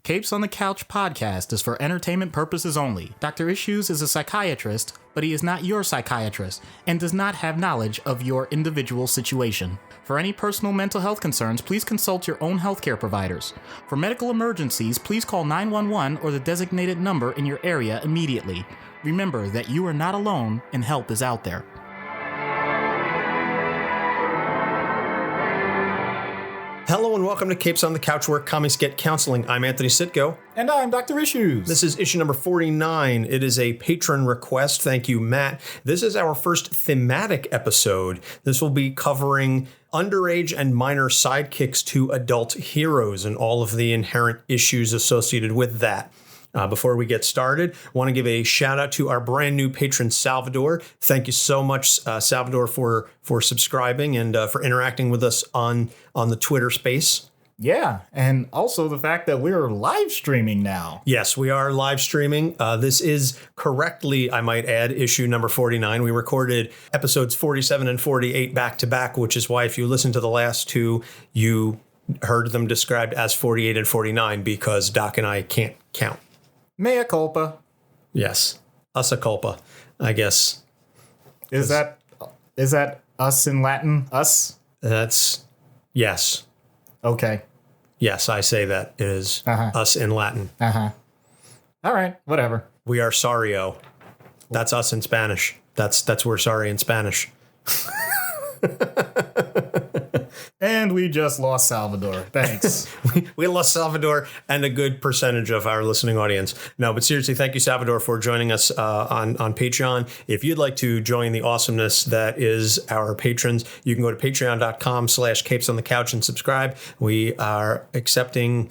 Capes on the Couch podcast is for entertainment purposes only. Dr. Issues is a psychiatrist, but he is not your psychiatrist and does not have knowledge of your individual situation. For any personal mental health concerns, please consult your own healthcare providers. For medical emergencies, please call 911 or the designated number in your area immediately. Remember that you are not alone and help is out there. Hello and welcome to Capes on the Couch, where comics get counseling. I'm Anthony Sitko. And I'm Dr. Issues. This is issue number 49. It is a patron request. Thank you, Matt. This is our first thematic episode. This will be covering underage and minor sidekicks to adult heroes and all of the inherent issues associated with that. Before we get started, I want to give a shout out to our brand new patron, Salvador. Thank you so much, Salvador, for subscribing and for interacting with us on the Twitter space. Yeah, and also the fact that we're live streaming now. Yes, we are live streaming. This is correctly, I might add, issue number 49. We recorded episodes 47 and 48 back to back, which is why if you listen to the last two, you heard them described as 48 and 49 because Doc and I can't count. Mea culpa. Yes. Us a culpa, I guess. Is that us in Latin? Us? That's yes. Okay. Yes, I say that. It is us in Latin. All right, whatever. We are sorrio. That's us in Spanish. That's we're sorry in Spanish. And we just lost Salvador. Thanks. we lost Salvador and a good percentage of our listening audience. No, but seriously, thank you, Salvador, for joining us on Patreon. If you'd like to join the awesomeness that is our patrons, you can go to patreon.com/Capes on the Couch and subscribe. We are accepting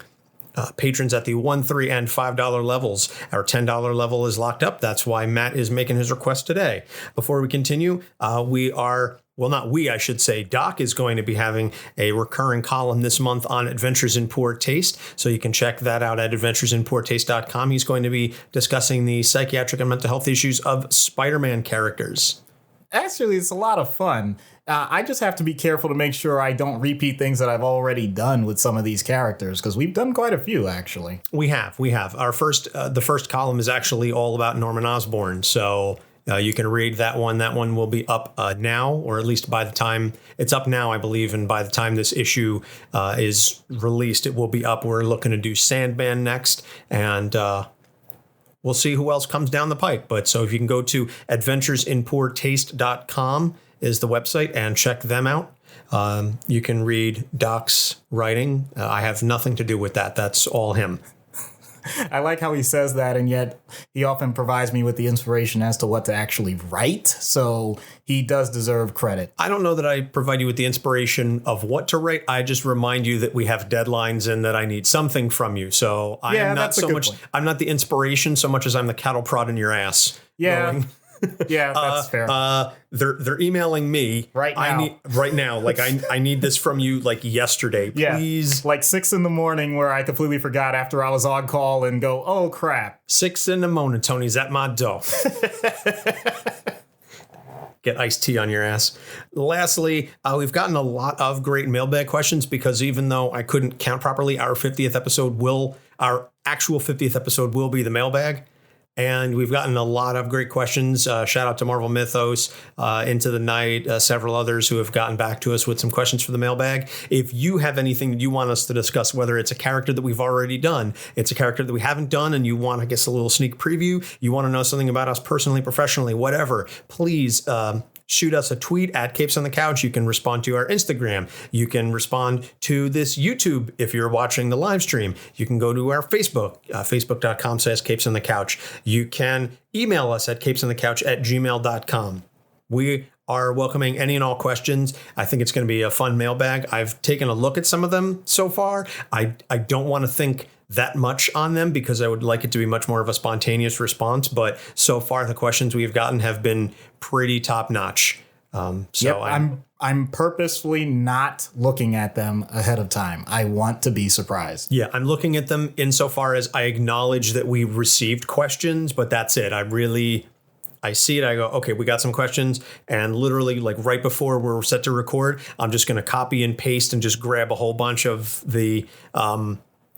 patrons at the $1, $3, and $5 levels. Our $10 level is locked up. That's why Matt is making his request today. Before we continue, I should say, Doc is going to be having a recurring column this month on Adventures in Poor Taste. So you can check that out at adventuresinpoortaste.com. He's going to be discussing the psychiatric and mental health issues of Spider-Man characters. Actually, it's a lot of fun. I just have to be careful to make sure I don't repeat things that I've already done with some of these characters, because we've done quite a few, actually. We have. Our the first column is actually all about Norman Osborn. So you can read that one. That one will be up now, or at least by the time it's up now, I believe. And by the time this issue is released, it will be up. We're looking to do Sandman next. And we'll see who else comes down the pike. But so if you can go to adventuresinpoortaste.com is the website and check them out. You can read Doc's writing. I have nothing to do with that. That's all him. I like how he says that, and yet he often provides me with the inspiration as to what to actually write. So he does deserve credit. I don't know that I provide you with the inspiration of what to write. I just remind you that we have deadlines and that I need something from you. So I am not so much. I'm not the inspiration so much as I'm the cattle prod in your ass. Yeah. Going, yeah, that's fair. They're emailing me right now. Like I need this from you like yesterday. Please. Yeah, like 6 a.m, where I completely forgot after I was on call and go, oh crap. 6 a.m, Tony's at my door. Get iced tea on your ass. Lastly, we've gotten a lot of great mailbag questions because even though I couldn't count properly, our actual 50th episode will be the mailbag. And we've gotten a lot of great questions. Shout out to Marvel Mythos, Into the Night, several others who have gotten back to us with some questions for the mailbag. If you have anything that you want us to discuss, whether it's a character that we've already done, it's a character that we haven't done, and you want, I guess, a little sneak preview, you want to know something about us personally, professionally, whatever, please shoot us a tweet at Capes on the Couch. You can respond to our Instagram. You can respond to this YouTube if you're watching the live stream. You can go to our Facebook, facebook.com/Capes on the Couch. You can email us at capesonthecouch@gmail.com. We are welcoming any and all questions. I think it's going to be a fun mailbag. I've taken a look at some of them so far. I don't want to think that much on them because I would like it to be much more of a spontaneous response. But so far, the questions we've gotten have been pretty top notch. I'm purposefully not looking at them ahead of time. I want to be surprised. Yeah, I'm looking at them insofar as I acknowledge that we received questions, but that's it. I see it. I go, okay, we got some questions. And literally like right before we're set to record, I'm just going to copy and paste and just grab a whole bunch of the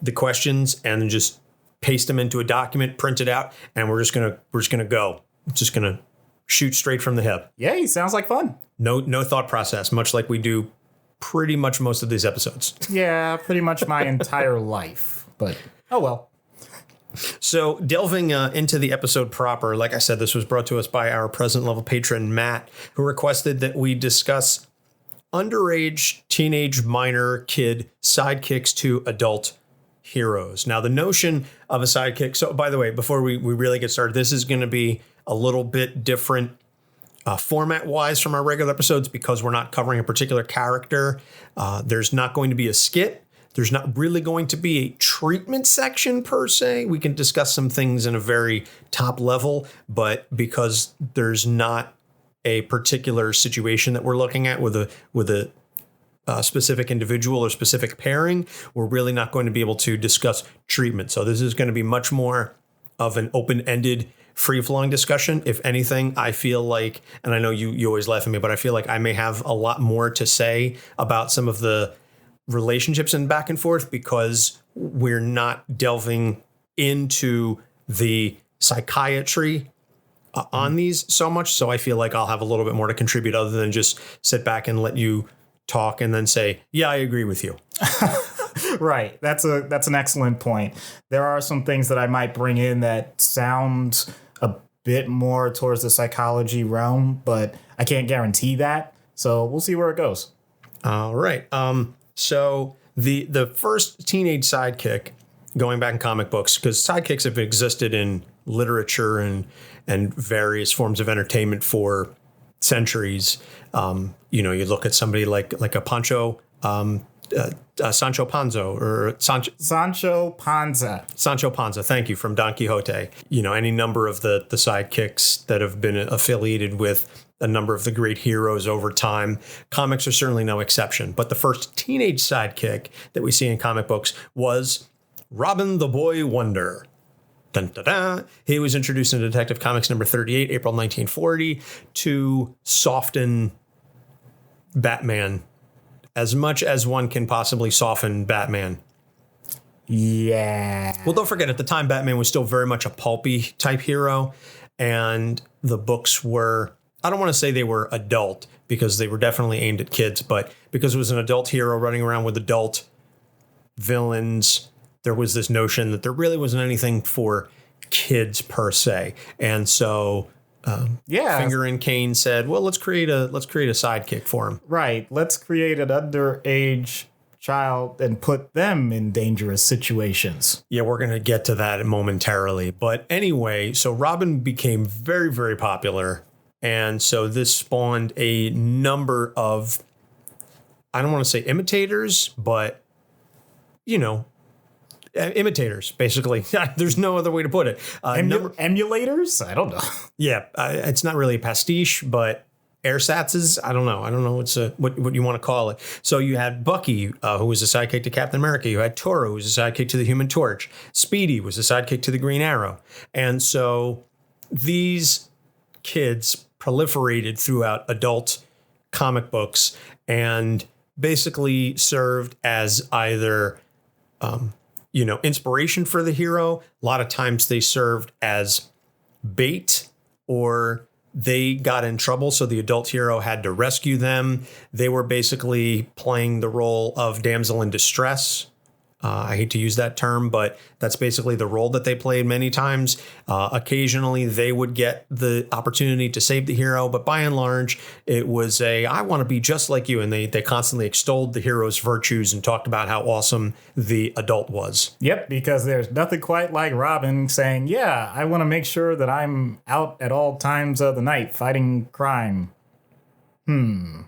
the questions and then just paste them into a document, print it out, and we're just gonna go. Just gonna shoot straight from the hip. Yay, sounds like fun. No thought process, much like we do pretty much most of these episodes. Yeah, pretty much my entire life. But oh well. So delving into the episode proper, like I said, this was brought to us by our present level patron, Matt, who requested that we discuss underage, teenage, minor kid sidekicks to adult heroes. Now, the notion of a sidekick. So, by the way, before we really get started, this is going to be a little bit different format wise from our regular episodes because we're not covering a particular character. There's not going to be a skit. There's not really going to be a treatment section per se. We can discuss some things in a very top level, but because there's not a particular situation that we're looking at with a specific individual or specific pairing, we're really not going to be able to discuss treatment. So this is going to be much more of an open-ended, free-flowing discussion. If anything, I feel like, and I know you always laugh at me, but I feel like I may have a lot more to say about some of the relationships and back and forth because we're not delving into the psychiatry on these so much. So I feel like I'll have a little bit more to contribute other than just sit back and let you talk and then say, yeah, I agree with you. Right. That's an excellent point. There are some things that I might bring in that sound a bit more towards the psychology realm, but I can't guarantee that. So we'll see where it goes. All right. So the first teenage sidekick, going back in comic books, because sidekicks have existed in literature and various forms of entertainment for centuries. You look at somebody like a Pancho, Sancho Panza or Sancho Panza. Sancho Panza, thank you, from Don Quixote. Any number of the sidekicks that have been affiliated with a number of the great heroes over time. Comics are certainly no exception. But the first teenage sidekick that we see in comic books was Robin the Boy Wonder. Dun, dun, dun. He was introduced in Detective Comics number 38, April 1940, to soften Batman as much as one can possibly soften Batman. Yeah. Well, don't forget, at the time, Batman was still very much a pulpy type hero. And the books were, I don't want to say they were adult because they were definitely aimed at kids, but because it was an adult hero running around with adult villains, there was this notion that there really wasn't anything for kids per se. And so Finger and Kane said, well, let's create a sidekick for him. Right. Let's create an underage child and put them in dangerous situations. Yeah, we're going to get to that momentarily. But anyway, so Robin became very, very popular. And so this spawned a number of, I don't want to say imitators, but, imitators, basically. There's no other way to put it. Emulators? I don't know. Yeah, it's not really a pastiche, but ersatz. I don't know. What you want to call it. So you had Bucky, who was a sidekick to Captain America. You had Toro, who was a sidekick to the Human Torch. Speedy was a sidekick to the Green Arrow. And so these kids proliferated throughout adult comic books and basically served as either inspiration for the hero. A lot of times they served as bait, or they got in trouble, so the adult hero had to rescue them. They were basically playing the role of damsel in distress. I hate to use that term, but that's basically the role that they played many times. Occasionally, they would get the opportunity to save the hero, but by and large, it was I want to be just like you. And they constantly extolled the hero's virtues and talked about how awesome the adult was. Yep, because there's nothing quite like Robin saying, yeah, I want to make sure that I'm out at all times of the night fighting crime. And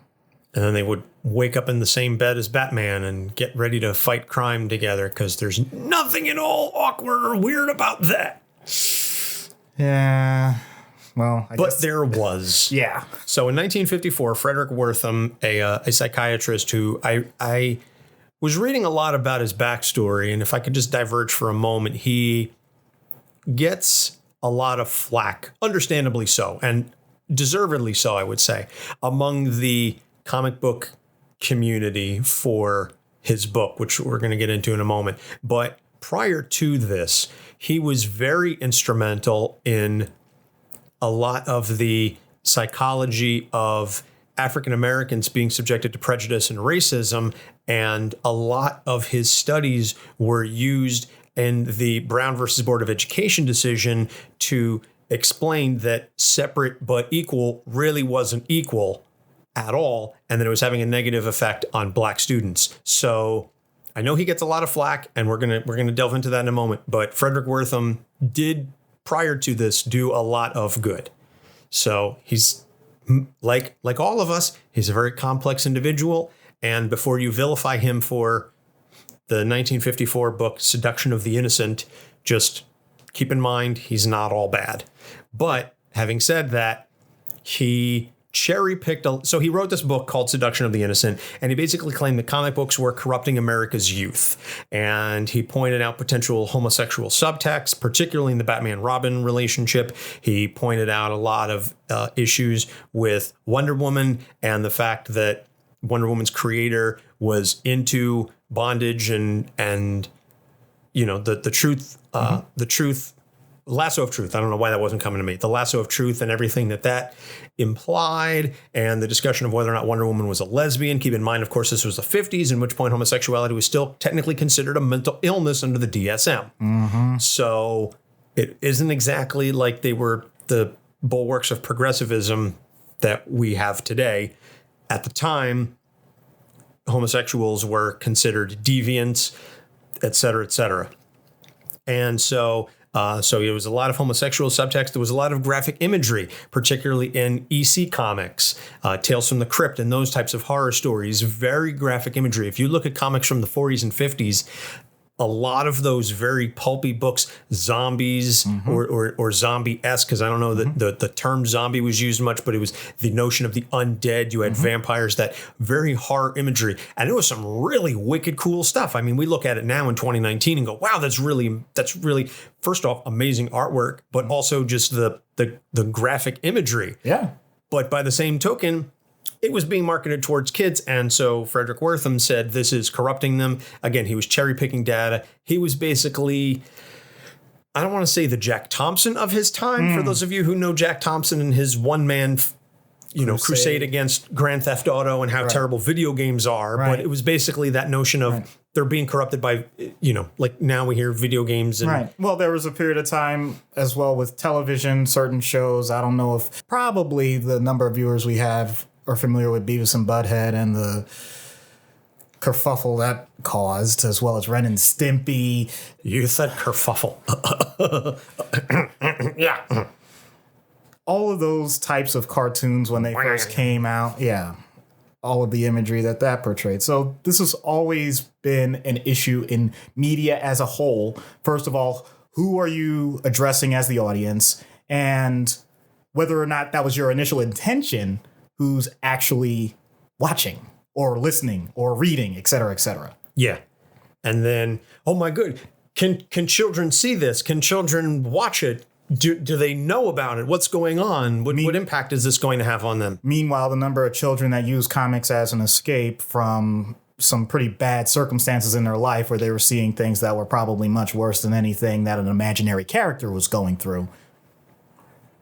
then they would wake up in the same bed as Batman and get ready to fight crime together because there's nothing at all awkward or weird about that. Yeah. Well, I guess there was. Yeah. So in 1954, Frederic Wertham, a psychiatrist who I was reading a lot about his backstory, and if I could just diverge for a moment, he gets a lot of flack, understandably so, and deservedly so, I would say, among the comic book community for his book, which we're going to get into in a moment. But prior to this, he was very instrumental in a lot of the psychology of African Americans being subjected to prejudice and racism, and a lot of his studies were used in the Brown versus Board of Education decision to explain that separate but equal really wasn't equal at all, and that it was having a negative effect on black students. So I know he gets a lot of flack, and we're gonna delve into that in a moment, but Frederic Wertham did, prior to this, do a lot of good. So he's like all of us, he's a very complex individual. And before you vilify him for the 1954 book Seduction of the Innocent, just keep in mind he's not all bad. But having said that, he cherry-picked. So he wrote this book called Seduction of the Innocent, and he basically claimed that comic books were corrupting America's youth. And he pointed out potential homosexual subtexts, particularly in the Batman-Robin relationship. He pointed out a lot of issues with Wonder Woman and the fact that Wonder Woman's creator was into bondage and you know, the truth, the truth, lasso of truth. I don't know why that wasn't coming to me. The lasso of truth and everything that implied, and the discussion of whether or not Wonder Woman was a lesbian. Keep in mind, of course, this was the 50s, in which point homosexuality was still technically considered a mental illness under the DSM. So it isn't exactly like they were the bulwarks of progressivism that we have today. At the time, homosexuals were considered deviants, et cetera, et cetera. And so it was a lot of homosexual subtext. There was a lot of graphic imagery, particularly in EC comics, Tales from the Crypt, and those types of horror stories. Very graphic imagery. If you look at comics from the 40s and 50s, a lot of those very pulpy books, zombies or zombie-esque, because I don't know that the term zombie was used much, but it was the notion of the undead. You had vampires, that very horror imagery. And it was some really wicked cool stuff. I mean, we look at it now in 2019 and go, wow, that's really, first off, amazing artwork, but also just the graphic imagery. Yeah. But by the same token, it was being marketed towards kids. And so Frederic Wertham said this is corrupting them. Again, he was cherry picking data. He was basically, I don't want to say the Jack Thompson of his time. For those of you who know Jack Thompson and his one man, crusade against Grand Theft Auto and how terrible video games are. But it was basically that notion of they're being corrupted by, like now we hear video games. And Well, there was a period of time as well with television, certain shows. I don't know if probably the number of viewers we have are familiar with Beavis and Butt-Head and the kerfuffle that caused, as well as Ren and Stimpy. You said kerfuffle. Yeah. All of those types of cartoons when they first came out. Yeah. All of the imagery that portrayed. So this has always been an issue in media as a whole. First of all, who are you addressing as the audience? And whether or not that was your initial intention, who's actually watching or listening or reading, et cetera, et cetera. Yeah. And then, oh my good, can children see this? Can children watch it? Do they know about it? What's going on? What impact is this going to have on them? Meanwhile, the number of children that use comics as an escape from some pretty bad circumstances in their life, where they were seeing things that were probably much worse than anything that an imaginary character was going through.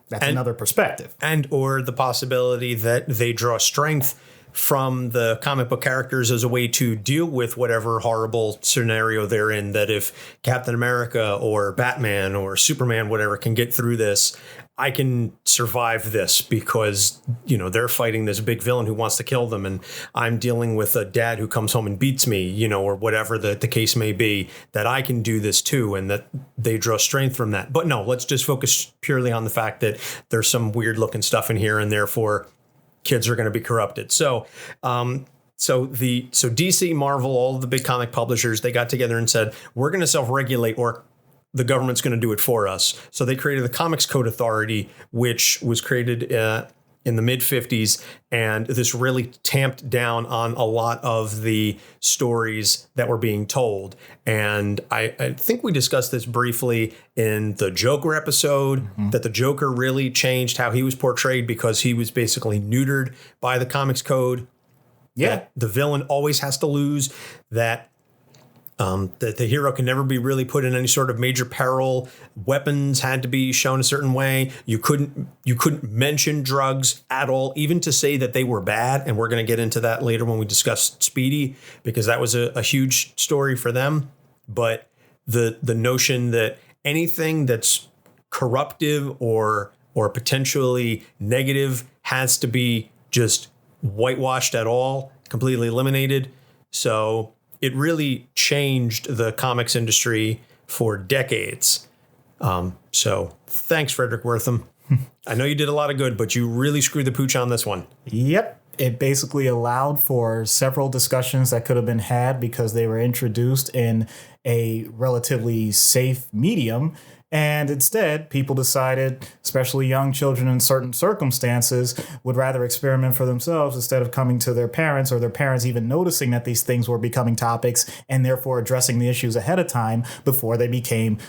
That's another perspective. And or the possibility that they draw strength from the comic book characters as a way to deal with whatever horrible scenario they're in, that if Captain America or Batman or Superman, whatever, can get through this, I can survive this because, they're fighting this big villain who wants to kill them. And I'm dealing with a dad who comes home and beats me, or whatever the case may be, that I can do this too. And that they draw strength from that. But no, let's just focus purely on the fact that there's some weird looking stuff in here, and therefore kids are going to be corrupted. So DC, Marvel, all of the big comic publishers, they got together and said, we're going to self-regulate, or the government's going to do it for us. So they created the Comics Code Authority, which was created in the mid-50s. And this really tamped down on a lot of the stories that were being told. And I think we discussed this briefly in the Joker episode, that the Joker really changed how he was portrayed because he was basically neutered by the Comics Code. Yeah. That the villain always has to lose, that That the hero can never be really put in any sort of major peril. Weapons had to be shown a certain way. You couldn't mention drugs at all, even to say that they were bad. And we're going to get into that later when we discuss Speedy, because that was a huge story for them. But the notion that anything that's corruptive or potentially negative has to be just whitewashed at all, completely eliminated. So it really changed the comics industry for decades. So thanks, Frederic Wertham. I know you did a lot of good, but you really screwed the pooch on this one. Yep. It basically allowed for several discussions that could have been had because they were introduced in a relatively safe medium. And instead, people decided, especially young children in certain circumstances, would rather experiment for themselves instead of coming to their parents or their parents even noticing that these things were becoming topics and therefore addressing the issues ahead of time before they became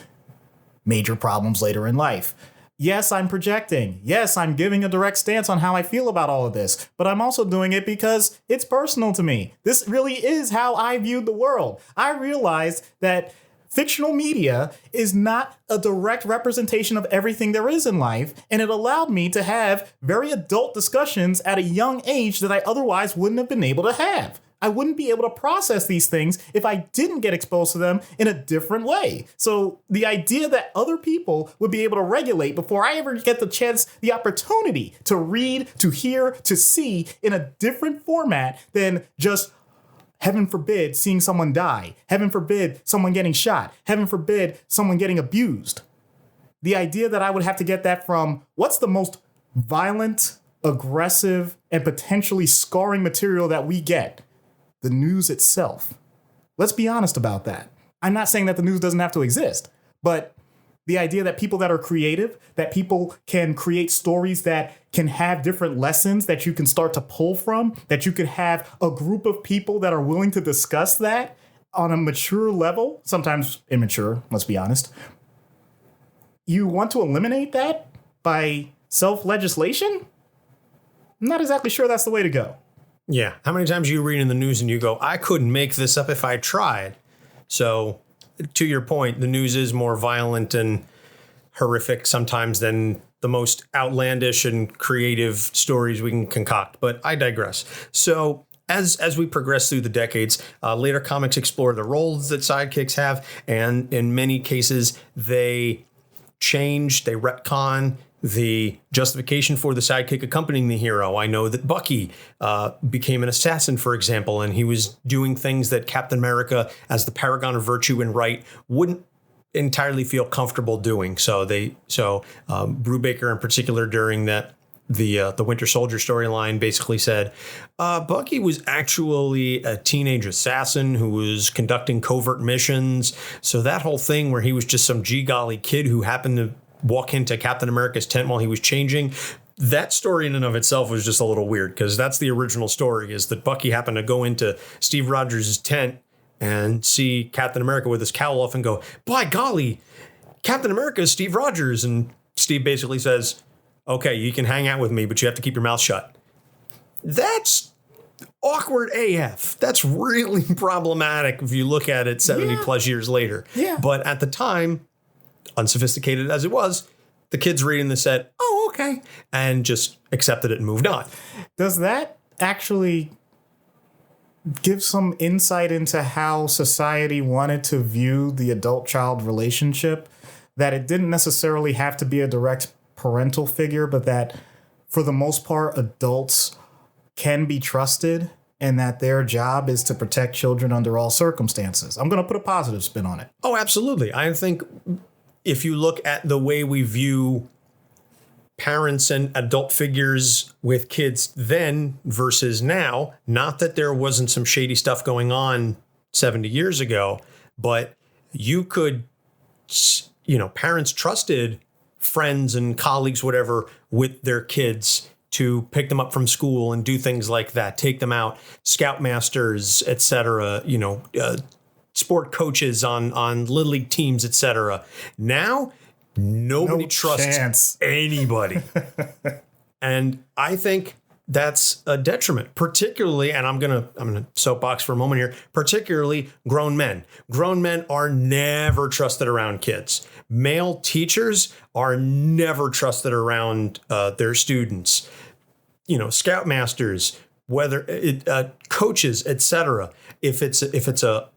major problems later in life. Yes, I'm projecting. Yes, I'm giving a direct stance on how I feel about all of this, but I'm also doing it because it's personal to me. This really is how I viewed the world. I realized that fictional media is not a direct representation of everything there is in life, and it allowed me to have very adult discussions at a young age that I otherwise wouldn't have been able to have. I wouldn't be able to process these things if I didn't get exposed to them in a different way. So the idea that other people would be able to regulate before I ever get the opportunity to read, to hear, to see in a different format than just, heaven forbid, seeing someone die. Heaven forbid, someone getting shot. Heaven forbid, someone getting abused. The idea that I would have to get that from what's the most violent, aggressive, and potentially scarring material that we get? The news itself. Let's be honest about that. I'm not saying that the news doesn't have to exist, but the idea that people that are creative, that people can create stories that can have different lessons that you can start to pull from, that you could have a group of people that are willing to discuss that on a mature level, sometimes immature, let's be honest. You want to eliminate that by self-legislation? I'm not exactly sure that's the way to go. Yeah. How many times you read in the news and you go, I couldn't make this up if I tried? So to your point, the news is more violent and horrific sometimes than the most outlandish and creative stories we can concoct. But I digress. So as we progress through the decades, later comics explore the roles that sidekicks have. And in many cases, they change, they retcon the justification for the sidekick accompanying the hero. I know that Bucky became an assassin, for example, and he was doing things that Captain America, as the paragon of virtue and right, wouldn't entirely feel comfortable doing. So Brubaker in particular, during the Winter Soldier storyline, basically said Bucky was actually a teenage assassin who was conducting covert missions. So that whole thing where he was just some gee-golly kid who happened to walk into Captain America's tent while he was changing, that story in and of itself was just a little weird, because that's the original story, is that Bucky happened to go into Steve Rogers' tent and see Captain America with his cowl off and go, by golly, Captain America is Steve Rogers. And Steve basically says, okay, you can hang out with me, but you have to keep your mouth shut. That's awkward AF. That's really problematic if you look at it 70 plus years later. Yeah. But at the time, unsophisticated as it was, the kids reading this said, oh, okay, and just accepted it and moved on. Does that actually give some insight into how society wanted to view the adult-child relationship? That it didn't necessarily have to be a direct parental figure, but that for the most part, adults can be trusted and that their job is to protect children under all circumstances. I'm going to put a positive spin on it. Oh, absolutely. I think if you look at the way we view parents and adult figures with kids then versus now, not that there wasn't some shady stuff going on 70 years ago, but you could, parents trusted friends and colleagues, whatever, with their kids to pick them up from school and do things like that, take them out, scoutmasters, etc., sport coaches on little league teams, etc. Now, nobody trusts anybody. And I think that's a detriment, particularly, and I'm gonna soapbox for a moment here, particularly grown men. Grown men are never trusted around kids. Male teachers are never trusted around their students. Scoutmasters, whether coaches, etc. If it's a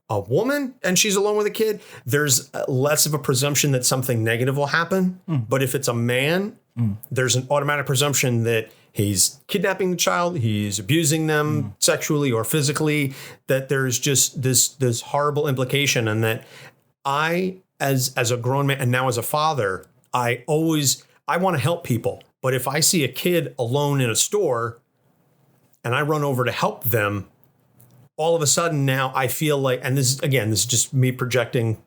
woman and she's alone with a kid, there's less of a presumption that something negative will happen. But if it's a man, there's an automatic presumption that he's kidnapping the child, he's abusing them sexually or physically, that there's just this horrible implication. And that I, as a grown man and now as a father, I want to help people. But if I see a kid alone in a store and I run over to help them, all of a sudden now I feel like, and this is just me projecting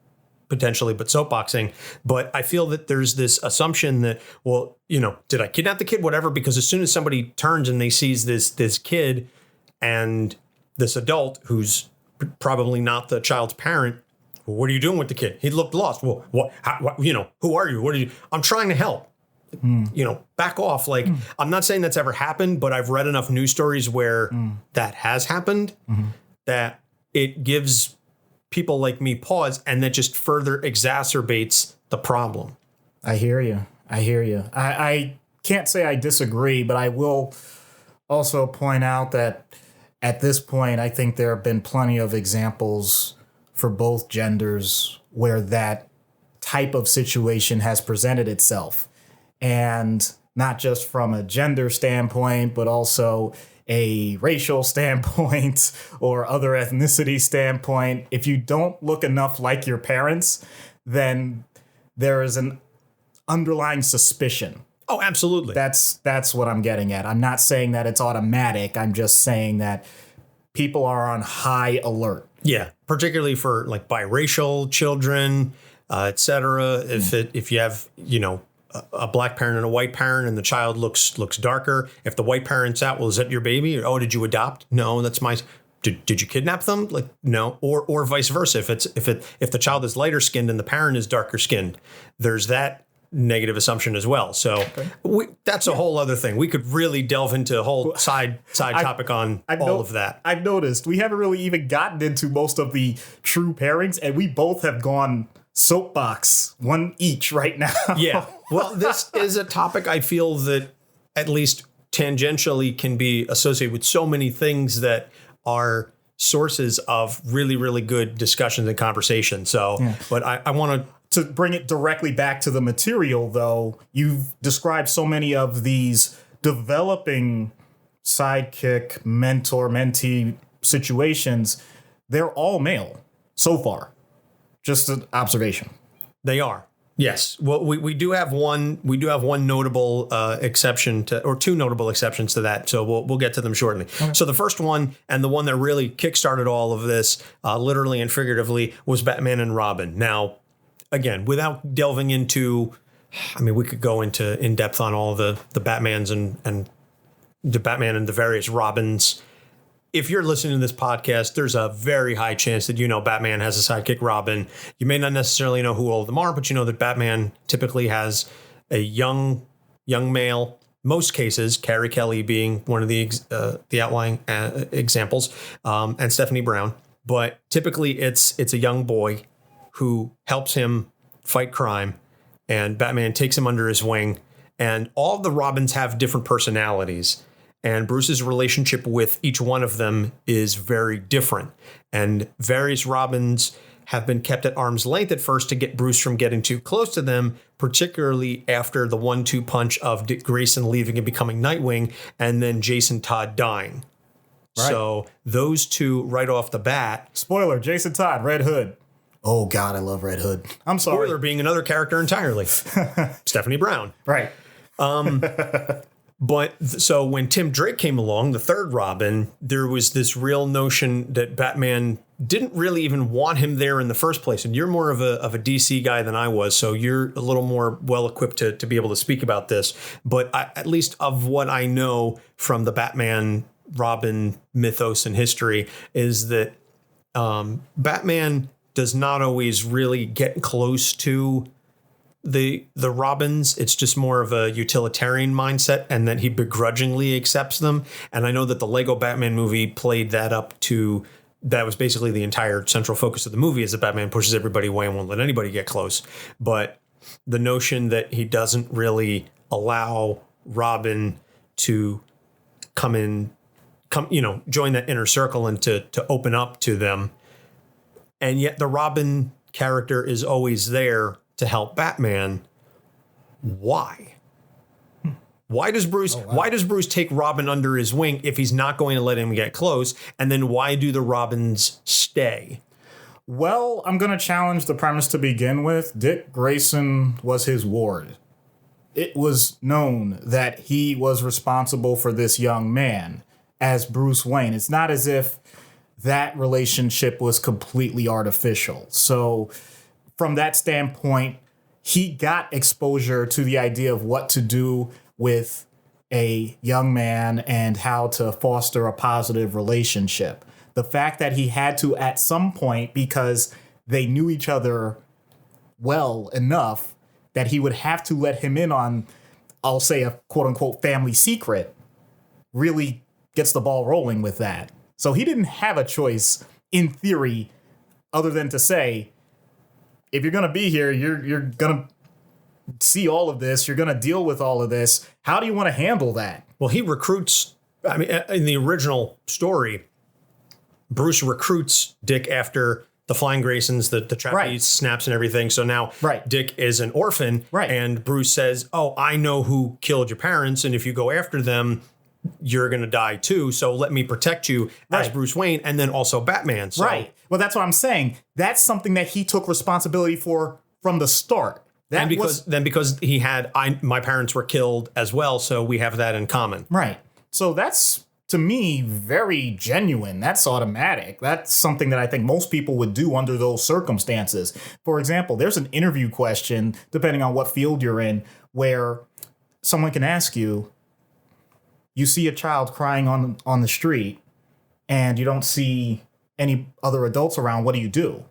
potentially, but soapboxing, but I feel that there's this assumption that, well, did I kidnap the kid? Whatever, because as soon as somebody turns and they sees this kid and this adult who's probably not the child's parent, well, what are you doing with the kid? He looked lost. Well, what who are you? What are you? I'm trying to help. Back off. Like, I'm not saying that's ever happened, but I've read enough news stories where that has happened, that it gives people like me pause, and that just further exacerbates the problem. I hear you. I can't say I disagree, but I will also point out that at this point, I think there have been plenty of examples for both genders where that type of situation has presented itself. And not just from a gender standpoint, but also a racial standpoint or other ethnicity standpoint. If you don't look enough like your parents, then there is an underlying suspicion. Oh, absolutely. That's what I'm getting at. I'm not saying that it's automatic. I'm just saying that people are on high alert. Yeah, particularly for like biracial children, et cetera. If you have, a black parent and a white parent and the child looks darker, if the white parent's out, well, is that your baby? Oh, did you adopt? No, that's my. Did you kidnap them? Like, no, or vice versa. If the child is lighter skinned and the parent is darker skinned, there's that negative assumption as well. So that's a whole other thing. We could really delve into a whole side topic on all of that. I've noticed we haven't really even gotten into most of the true pairings, and we both have gone soapbox, one each right now. Yeah. Well, this is a topic I feel that at least tangentially can be associated with so many things that are sources of really, really good discussions and conversation. So, but I want to bring it directly back to the material, though. You've described so many of these developing sidekick, mentor, mentee situations. They're all male so far. Just an observation. They are. Yes. Well, we do have one. We do have one notable exception to, or two notable exceptions to that. So we'll get to them shortly. Okay. So the first one, and the one that really kickstarted all of this, literally and figuratively, was Batman and Robin. Now, again, without delving into, we could go into in depth on all the Batmans and the Batman and the various Robins. If you're listening to this podcast, there's a very high chance that Batman has a sidekick Robin. You may not necessarily know who all of them are, but you know that Batman typically has a young male. Most cases, Carrie Kelly being one of the outlying examples, and Stephanie Brown. But typically, it's a young boy who helps him fight crime, and Batman takes him under his wing. And all of the Robins have different personalities. And Bruce's relationship with each one of them is very different. And various Robins have been kept at arm's length at first to get Bruce from getting too close to them, particularly after the 1-2 punch of Dick Grayson leaving and becoming Nightwing, and then Jason Todd dying. Right. So those two right off the bat. Spoiler, Jason Todd, Red Hood. Oh, God, I love Red Hood. I'm sorry. Spoiler being another character entirely. Stephanie Brown. Right. But so when Tim Drake came along, the third Robin, there was this real notion that Batman didn't really even want him there in the first place. And you're more of a DC guy than I was, so you're a little more well equipped to be able to speak about this. But at least of what I know from the Batman Robin mythos and history is that Batman does not always really get close to the Robins, it's just more of a utilitarian mindset, and that he begrudgingly accepts them. And I know that the Lego Batman movie played that up to, that was basically the entire central focus of the movie, is that Batman pushes everybody away and won't let anybody get close. But the notion that he doesn't really allow Robin to join that inner circle and to open up to them. And yet the Robin character is always there to help Batman. Why? Why does Bruce take Robin under his wing if he's not going to let him get close? And then why do the Robins stay? Well, I'm going to challenge the premise to begin with. Dick Grayson was his ward. It was known that he was responsible for this young man as Bruce Wayne. It's not as if that relationship was completely artificial. So from that standpoint, he got exposure to the idea of what to do with a young man and how to foster a positive relationship. The fact that he had to at some point, because they knew each other well enough, that he would have to let him in on, I'll say, a quote unquote family secret, really gets the ball rolling with that. So he didn't have a choice in theory other than to say, if you're going to be here, you're going to see all of this. You're going to deal with all of this. How do you want to handle that? Well, he recruits. I mean, in the original story, Bruce recruits Dick after the Flying Graysons, the trapeze snaps and everything. So now Dick is an orphan. Right. And Bruce says, oh, I know who killed your parents. And if you go after them, you're going to die too. So let me protect you as Bruce Wayne, and then also Batman. So. Right. Well, that's what I'm saying. That's something that he took responsibility for from the start. That because he had, my parents were killed as well. So we have that in common. Right. So that's, to me, very genuine. That's automatic. That's something that I think most people would do under those circumstances. For example, there's an interview question, depending on what field you're in, where someone can ask you, you see a child crying on the street and you don't see any other adults around. What do you do?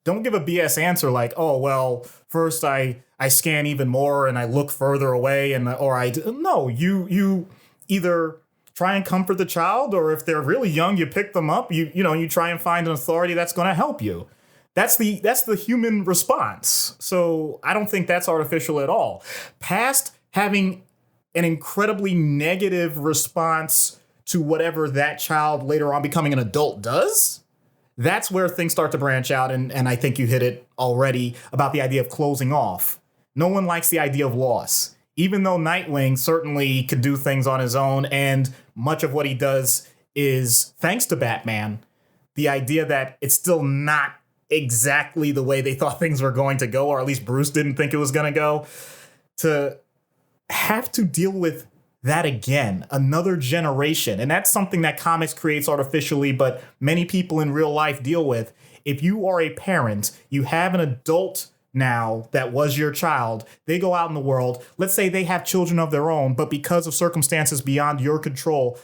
Don't give a BS answer like, oh, well, first I scan even more and I look further away No, you either try and comfort the child, or if they're really young, you pick them up. You try and find an authority that's going to help you. That's the human response. So I don't think that's artificial at all. Past having an incredibly negative response to whatever that child later on becoming an adult does, that's where things start to branch out. And I think you hit it already about the idea of closing off. No one likes the idea of loss. Even though Nightwing certainly could do things on his own, and much of what he does is thanks to Batman, the idea that it's still not exactly the way they thought things were going to go, or at least Bruce didn't think it was going to go, to have to deal with that again, another generation. And that's something that comics creates artificially, but many people in real life deal with. If you are a parent, you have an adult now that was your child, they go out in the world, let's say they have children of their own, but because of circumstances beyond your control,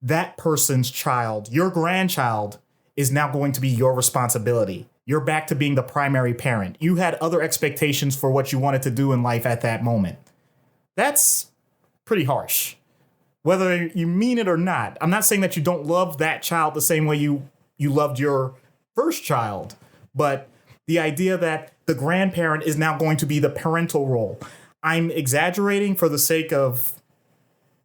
that person's child, your grandchild, is now going to be your responsibility. You're back to being the primary parent. You had other expectations for what you wanted to do in life at that moment. That's pretty harsh, whether you mean it or not. I'm not saying that you don't love that child the same way you loved your first child, but the idea that the grandparent is now going to be the parental role. I'm exaggerating for the sake of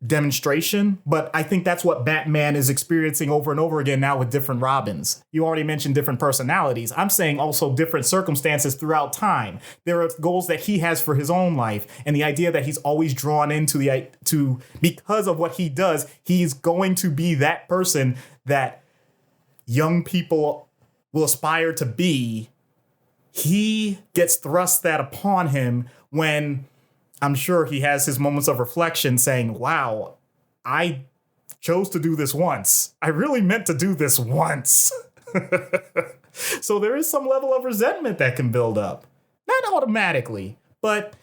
demonstration, but I think that's what Batman is experiencing over and over again now with different Robins. You already mentioned different personalities. I'm saying also different circumstances throughout time. There are goals that he has for his own life, and the idea that he's always drawn into because of what he does, he's going to be that person that young people will aspire to be. He gets thrust that upon him when I'm sure he has his moments of reflection saying, wow, I chose to do this once. I really meant to do this once. So there is some level of resentment that can build up. Not automatically, but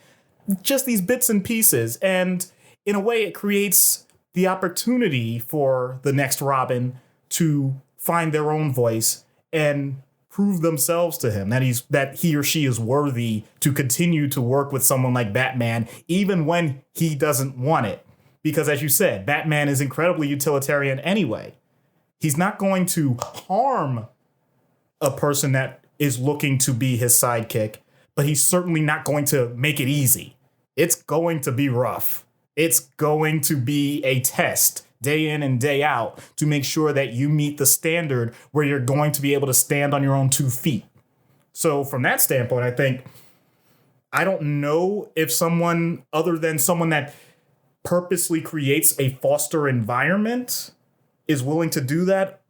just these bits and pieces. And in a way, it creates the opportunity for the next Robin to find their own voice and prove themselves to him, that he or she is worthy to continue to work with someone like Batman, even when he doesn't want it. Because as you said, Batman is incredibly utilitarian anyway. He's not going to harm a person that is looking to be his sidekick, but he's certainly not going to make it easy. It's going to be rough. It's going to be a test day in and day out to make sure that you meet the standard where you're going to be able to stand on your own 2 feet. So from that standpoint, I think, I don't know if someone other than someone that purposely creates a foster environment is willing to do that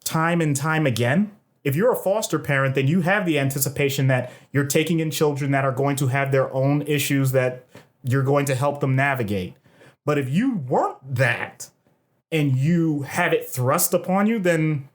time and time again. If you're a foster parent, then you have the anticipation that you're taking in children that are going to have their own issues that you're going to help them navigate. But if you weren't that and you had it thrust upon you, then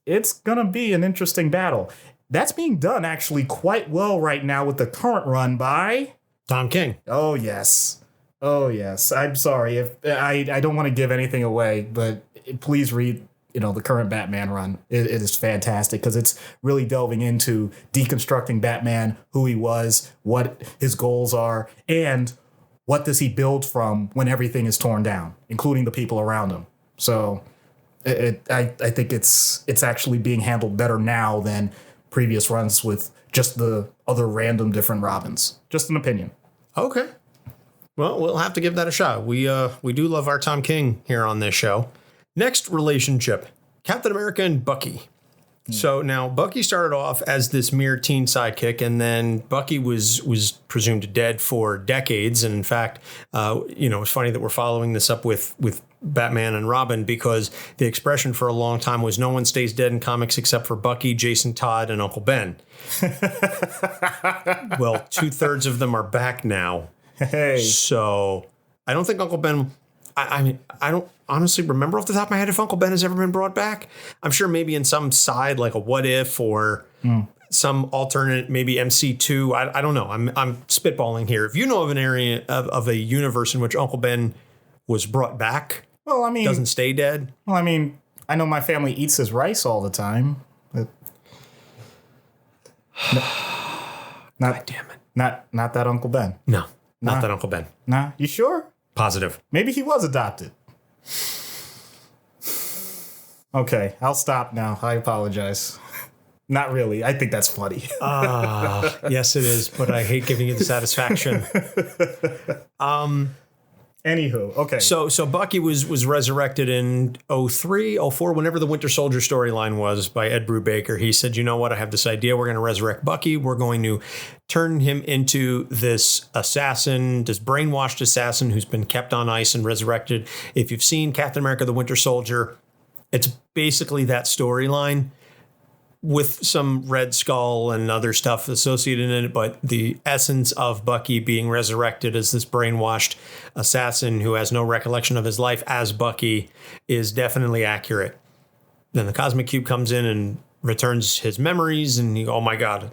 it's going to be an interesting battle. That's being done actually quite well right now with the current run by Tom King. Oh, yes. Oh, yes. I'm sorry if I don't want to give anything away, but please read, the current Batman run. It is fantastic because it's really delving into deconstructing Batman, who he was, what his goals are, and what does he build from when everything is torn down, including the people around him. So I think it's actually being handled better now than previous runs with just the other random different Robins. Just an opinion. Okay. Well, we'll have to give that a shot. We do love our Tom King here on this show. Next relationship, Captain America and Bucky. So now Bucky started off as this mere teen sidekick, and then Bucky was presumed dead for decades. And in fact, it's funny that we're following this up with Batman and Robin, because the expression for a long time was no one stays dead in comics except for Bucky, Jason Todd, and Uncle Ben. Well, 2/3 of them are back now. Hey. So I don't think Uncle Ben... I don't honestly remember off the top of my head if Uncle Ben has ever been brought back. I'm sure maybe in some side, like a What If or some alternate, maybe MC2. I don't know. I'm spitballing here. If you know of an area of a universe in which Uncle Ben was brought back, well, I mean, doesn't stay dead. Well, I mean, I know my family eats his rice all the time. But God damn it. Not that Uncle Ben. No, not that Uncle Ben. Nah, you sure? Positive. Maybe he was adopted. Okay, I'll stop now. I apologize. Not really. I think that's funny. Yes, it is, but I hate giving you the satisfaction. Anywho, okay. So Bucky was resurrected in 03, 04, whenever the Winter Soldier storyline was by Ed Brubaker. He said, you know what? I have this idea. We're going to resurrect Bucky. We're going to turn him into this assassin, this brainwashed assassin who's been kept on ice and resurrected. If you've seen Captain America, the Winter Soldier, it's basically that storyline with some Red Skull and other stuff associated in it, but the essence of Bucky being resurrected as this brainwashed assassin who has no recollection of his life as Bucky is definitely accurate. Then the Cosmic Cube comes in and returns his memories, and oh my God,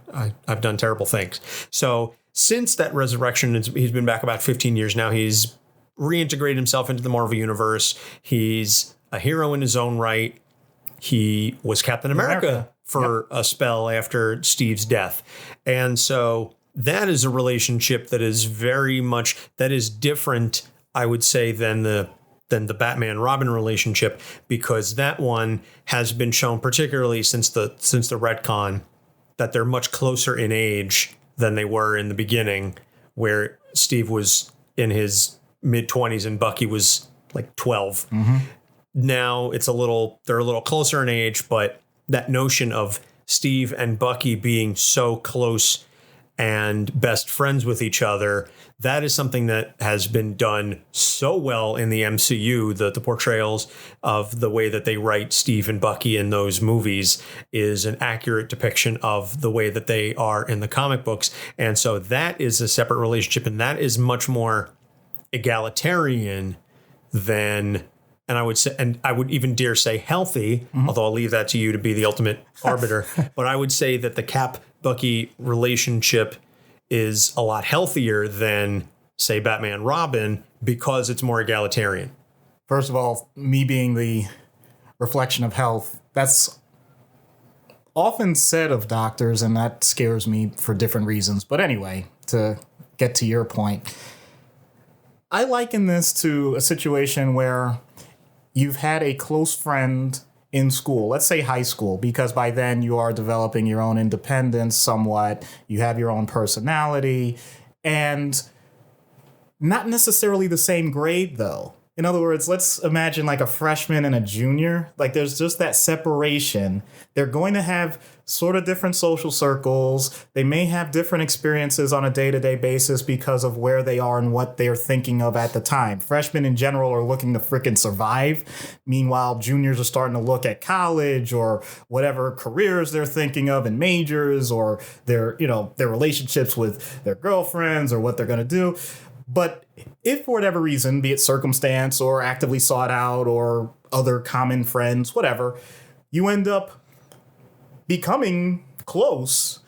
I've done terrible things. So since that resurrection, he's been back about 15 years now. He's reintegrated himself into the Marvel Universe. He's a hero in his own right. He was Captain America for a spell after Steve's death. And so that is a relationship that is very much, that is different, I would say, than the Batman-Robin relationship, because that one has been shown, particularly since the retcon, that they're much closer in age than they were in the beginning, where Steve was in his mid-20s and Bucky was like 12. Mm-hmm. Now they're a little closer in age, but that notion of Steve and Bucky being so close and best friends with each other, that is something that has been done so well in the MCU. The portrayals of the way that they write Steve and Bucky in those movies is an accurate depiction of the way that they are in the comic books. And so that is a separate relationship, and that is much more egalitarian than... And I would say, and I would even dare say healthy, although I'll leave that to you to be the ultimate arbiter. But I would say that the Cap-Bucky relationship is a lot healthier than, say, Batman-Robin, because it's more egalitarian. First of all, me being the reflection of health, that's often said of doctors, and that scares me for different reasons. But anyway, to get to your point, I liken this to a situation where you've had a close friend in school, let's say high school, because by then you are developing your own independence somewhat. You have your own personality, and not necessarily the same grade, though. In other words, let's imagine like a freshman and a junior. Like there's just that separation. They're going to have sort of different social circles. They may have different experiences on a day-to-day basis because of where they are and what they're thinking of at the time. Freshmen in general are looking to frickin' survive. Meanwhile, juniors are starting to look at college or whatever careers they're thinking of and majors or their relationships with their girlfriends or what they're going to do. But if for whatever reason, be it circumstance or actively sought out or other common friends, whatever, you end up becoming close,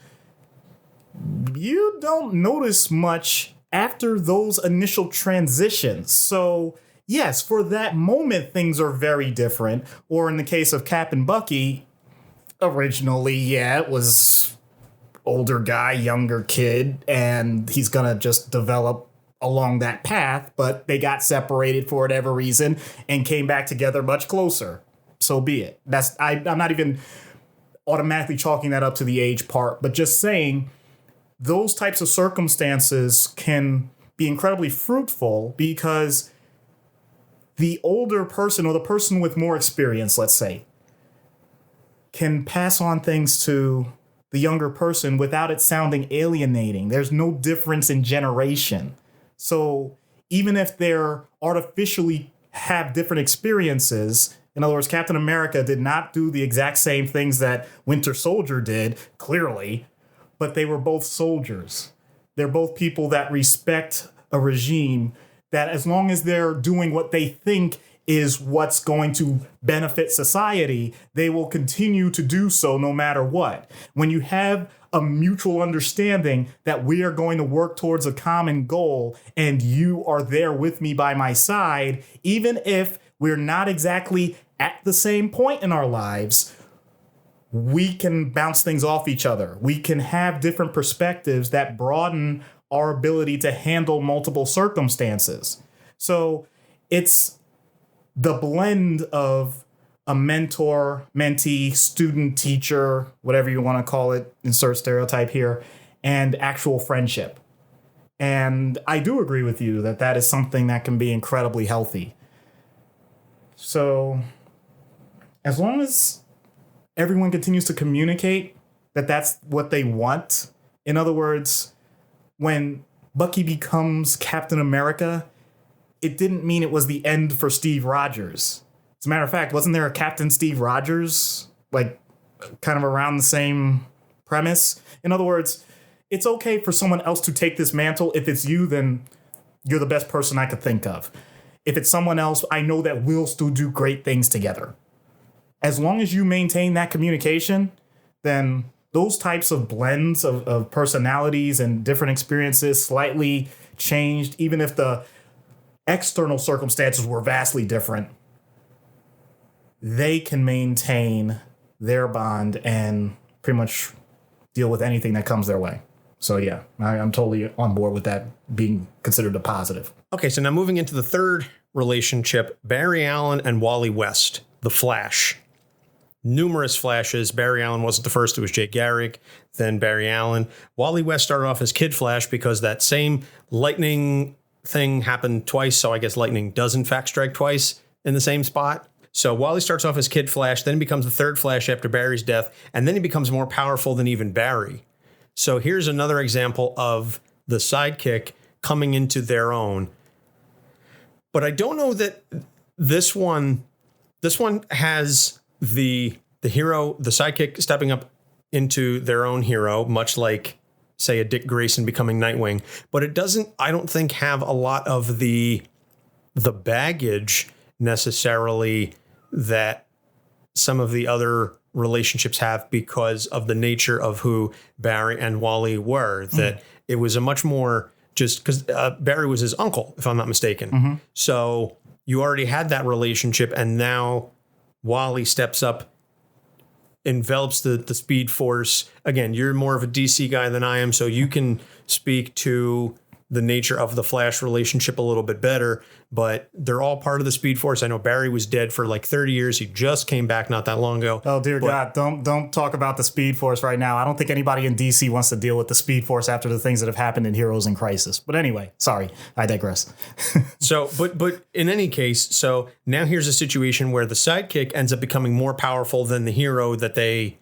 you don't notice much after those initial transitions. So yes, for that moment, things are very different. Or in the case of Cap and Bucky, originally, it was older guy, younger kid, and he's going to just develop along that path, but they got separated for whatever reason and came back together much closer. So be it. I'm not even automatically chalking that up to the age part, but just saying those types of circumstances can be incredibly fruitful because the older person or the person with more experience, let's say, can pass on things to the younger person without it sounding alienating. There's no difference in generation. So even if they're artificially have different experiences, in other words, Captain America did not do the exact same things that Winter Soldier did, clearly, but they were both soldiers. They're both people that respect a regime that as long as they're doing what they think is what's going to benefit society, they will continue to do so no matter what. When you have a mutual understanding that we are going to work towards a common goal and you are there with me by my side, even if we're not exactly at the same point in our lives, we can bounce things off each other. We can have different perspectives that broaden our ability to handle multiple circumstances. So it's the blend of a mentor, mentee, student, teacher, whatever you want to call it, insert stereotype here, and actual friendship. And I do agree with you that that is something that can be incredibly healthy. So as long as everyone continues to communicate that that's what they want, in other words, when Bucky becomes Captain America, it didn't mean it was the end for Steve Rogers. As a matter of fact, wasn't there a Captain Steve Rogers, like kind of around the same premise? In other words, it's okay for someone else to take this mantle. If it's you, then you're the best person I could think of. If it's someone else, I know that we'll still do great things together. As long as you maintain that communication, then those types of blends of personalities and different experiences slightly changed, even if the external circumstances were vastly different, they can maintain their bond and pretty much deal with anything that comes their way. So yeah, I'm totally on board with that being considered a positive. Okay, so now moving into the third relationship, Barry Allen and Wally West, the Flash. Numerous Flashes. Barry Allen wasn't the first. It was Jay Garrick, then Barry Allen. Wally West started off as Kid Flash because that same lightning thing happened twice. So I guess lightning does in fact strike twice in the same spot. So Wally starts off as Kid Flash, then becomes the third Flash after Barry's death, and then he becomes more powerful than even Barry. So here's another example of the sidekick coming into their own. But I don't know that this one has the hero, the sidekick stepping up into their own hero, much like, say, a Dick Grayson becoming Nightwing. But it doesn't, I don't think, have a lot of the baggage necessarily that some of the other relationships have because of the nature of who Barry and Wally were. That it was a much more just because Barry was his uncle, if I'm not mistaken. So you already had that relationship, and now Wally steps up envelops the Speed Force. Again, you're more of a DC guy than I am, so you can speak to the nature of the Flash relationship a little bit better, but they're all part of the Speed Force. I know Barry was dead for like 30 years. He just came back not that long ago. Oh, dear God. Don't talk about the Speed Force right now. I don't think anybody in DC wants to deal with the Speed Force after the things that have happened in Heroes in Crisis. But anyway, sorry, I digress. So, but in any case, so now here's a situation where the sidekick ends up becoming more powerful than the hero that they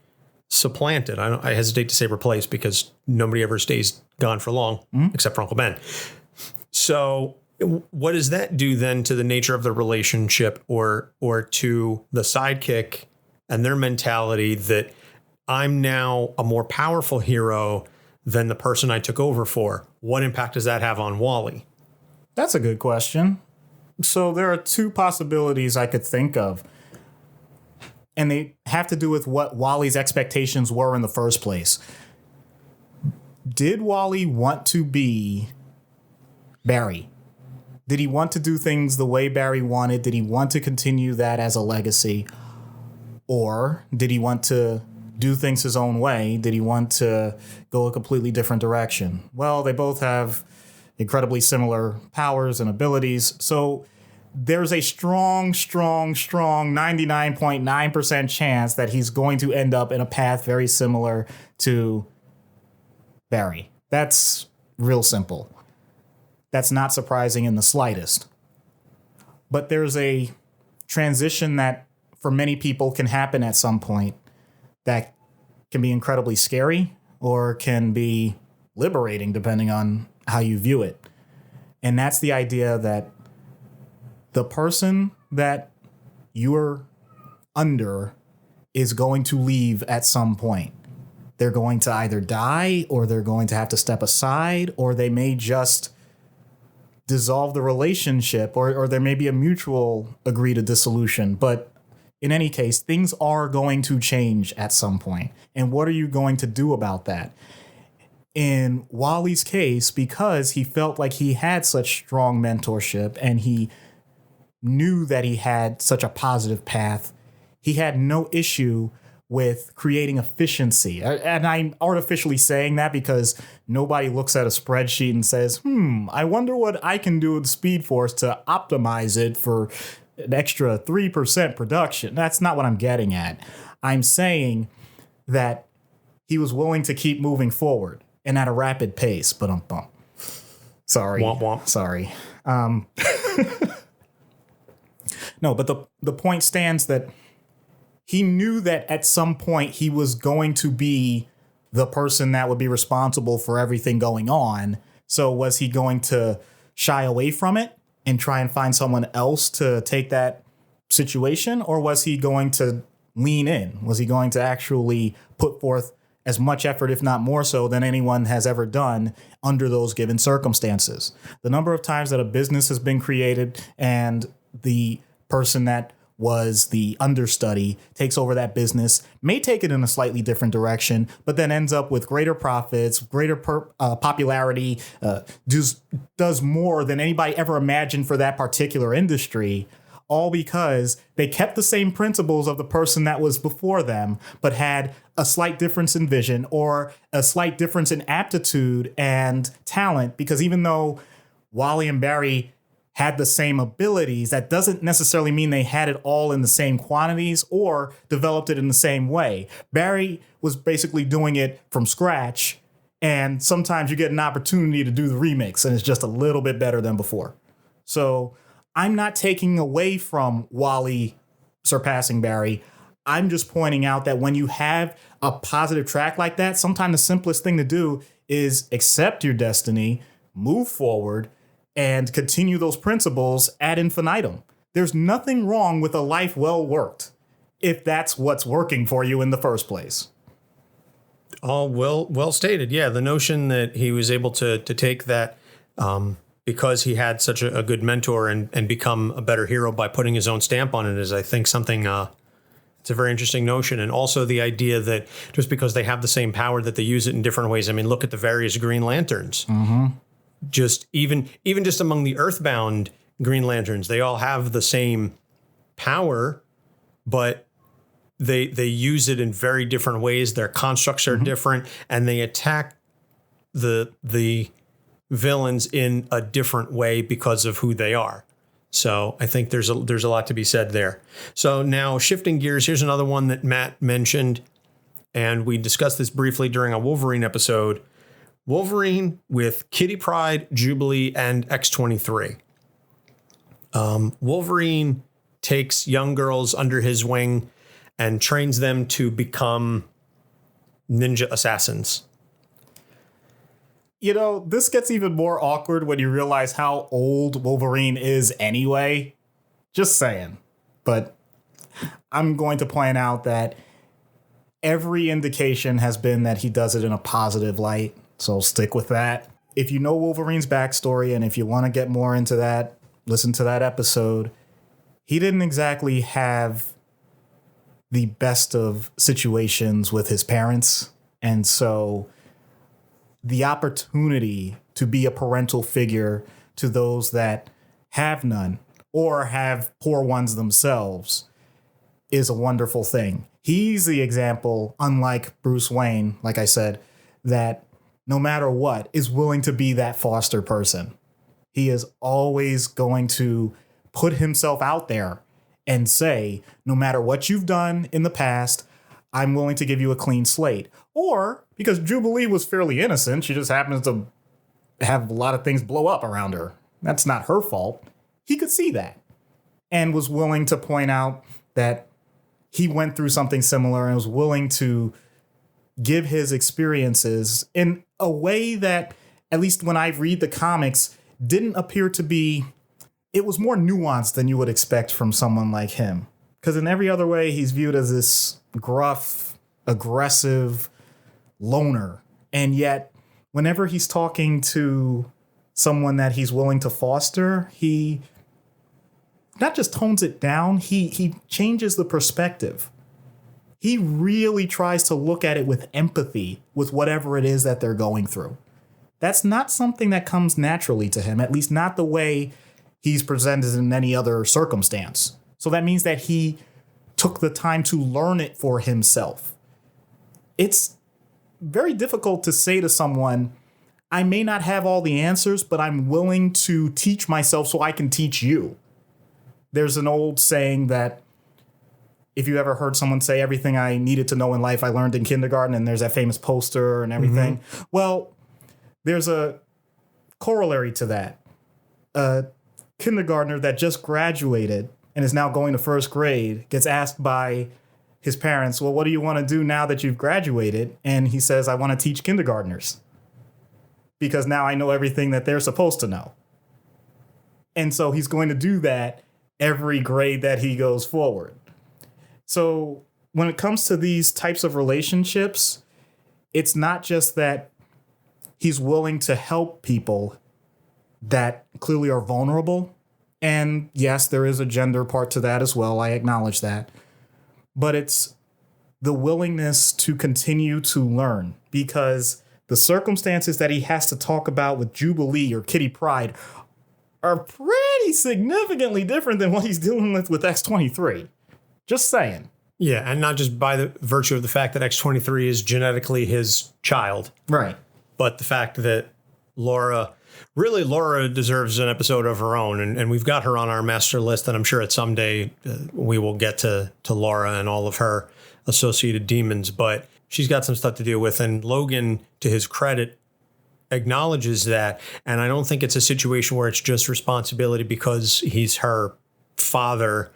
supplanted. I hesitate to say replaced because nobody ever stays gone for long, except for Uncle Ben. So what does that do then to the nature of the relationship or to the sidekick and their mentality that I'm now a more powerful hero than the person I took over for? What impact does that have on Wally? That's a good question. So there are two possibilities I could think of. And they have to do with what Wally's expectations were in the first place. Did Wally want to be Barry? Did he want to do things the way Barry wanted? Did he want to continue that as a legacy? Or did he want to do things his own way? Did he want to go a completely different direction? Well, they both have incredibly similar powers and abilities. So there's a strong 99.9% chance that he's going to end up in a path very similar to Barry. That's real simple. That's not surprising in the slightest. But there's a transition that for many people can happen at some point that can be incredibly scary or can be liberating depending on how you view it. And that's the idea that the person that you're under is going to leave at some point. They're going to either die or they're going to have to step aside, or they may just dissolve the relationship, or there may be a mutual agree to dissolution. But in any case, things are going to change at some point. And what are you going to do about that? In Wally's case, because he felt like he had such strong mentorship and he knew that he had such a positive path, he had no issue with creating efficiency. And I'm artificially saying that because nobody looks at a spreadsheet and says, I wonder what I can do with Speed Force to optimize it for an extra 3% production. That's not what I'm getting at. I'm saying that he was willing to keep moving forward and at a rapid pace. But sorry. Womp womp. Sorry. No, but the point stands that he knew that at some point he was going to be the person that would be responsible for everything going on. So was he going to shy away from it and try and find someone else to take that situation? Or was he going to lean in? Was he going to actually put forth as much effort, if not more so, than anyone has ever done under those given circumstances? The number of times that a business has been created and the person that was the understudy takes over that business, may take it in a slightly different direction, but then ends up with greater profits, greater popularity, does more than anybody ever imagined for that particular industry, all because they kept the same principles of the person that was before them, but had a slight difference in vision or a slight difference in aptitude and talent. Because even though Wally and Barry had the same abilities, that doesn't necessarily mean they had it all in the same quantities or developed it in the same way. Barry was basically doing it from scratch, and sometimes you get an opportunity to do the remix, and it's just a little bit better than before. So I'm not taking away from Wally surpassing Barry. I'm just pointing out that when you have a positive track like that, sometimes the simplest thing to do is accept your destiny, move forward, and continue those principles ad infinitum. There's nothing wrong with a life well worked if that's what's working for you in the first place. All well stated. Yeah, the notion that he was able to take that because he had such a good mentor and become a better hero by putting his own stamp on it is, I think, something it's a very interesting notion. And also the idea that just because they have the same power that they use it in different ways. I mean, look at the various Green Lanterns. Mm-hmm. Just even just among the Earthbound Green Lanterns, they all have the same power, but they use it in very different ways. Their constructs are different, and they attack the villains in a different way because of who they are. So I think there's a lot to be said there. So now shifting gears, here's another one that Matt mentioned, and we discussed this briefly during a Wolverine episode. Wolverine with Kitty Pryde, Jubilee, and X-23. Wolverine takes young girls under his wing and trains them to become ninja assassins. You know, this gets even more awkward when you realize how old Wolverine is anyway. Just saying. But I'm going to point out that every indication has been that he does it in a positive light. So stick with that. If you know Wolverine's backstory and if you want to get more into that, listen to that episode. He didn't exactly have the best of situations with his parents. And so the opportunity to be a parental figure to those that have none or have poor ones themselves is a wonderful thing. He's the example, unlike Bruce Wayne, like I said, that no matter what is willing to be that foster person. He is always going to put himself out there and say, no matter what you've done in the past, I'm willing to give you a clean slate. Or because Jubilee was fairly innocent, she just happens to have a lot of things blow up around her. That's not her fault. He could see that and was willing to point out that he went through something similar and was willing to give his experiences in a way that, at least when I read the comics, didn't appear to be, it was more nuanced than you would expect from someone like him. Because in every other way, he's viewed as this gruff, aggressive loner. And yet, whenever he's talking to someone that he's willing to foster, he not just tones it down, he changes the perspective. He really tries to look at it with empathy with whatever it is that they're going through. That's not something that comes naturally to him, at least not the way he's presented in any other circumstance. So that means that he took the time to learn it for himself. It's very difficult to say to someone, I may not have all the answers, but I'm willing to teach myself so I can teach you. There's an old saying that if you ever heard someone say everything I needed to know in life I learned in kindergarten, and there's that famous poster and everything. Well, there's a corollary to that. A kindergartner that just graduated and is now going to first grade gets asked by his parents, well, what do you want to do now that you've graduated? And he says, I want to teach kindergartners because now I know everything that they're supposed to know. And so he's going to do that every grade that he goes forward. So when it comes to these types of relationships, it's not just that he's willing to help people that clearly are vulnerable. And yes, there is a gender part to that as well. I acknowledge that. But it's the willingness to continue to learn, because the circumstances that he has to talk about with Jubilee or Kitty Pryde are pretty significantly different than what he's dealing with X-23. Just saying. Yeah, and not just by the virtue of the fact that X-23 is genetically his child. Right. But the fact that Laura deserves an episode of her own. And we've got her on our master list. And I'm sure at some day we will get to Laura and all of her associated demons. But she's got some stuff to deal with. And Logan, to his credit, acknowledges that. And I don't think it's a situation where it's just responsibility because he's her father.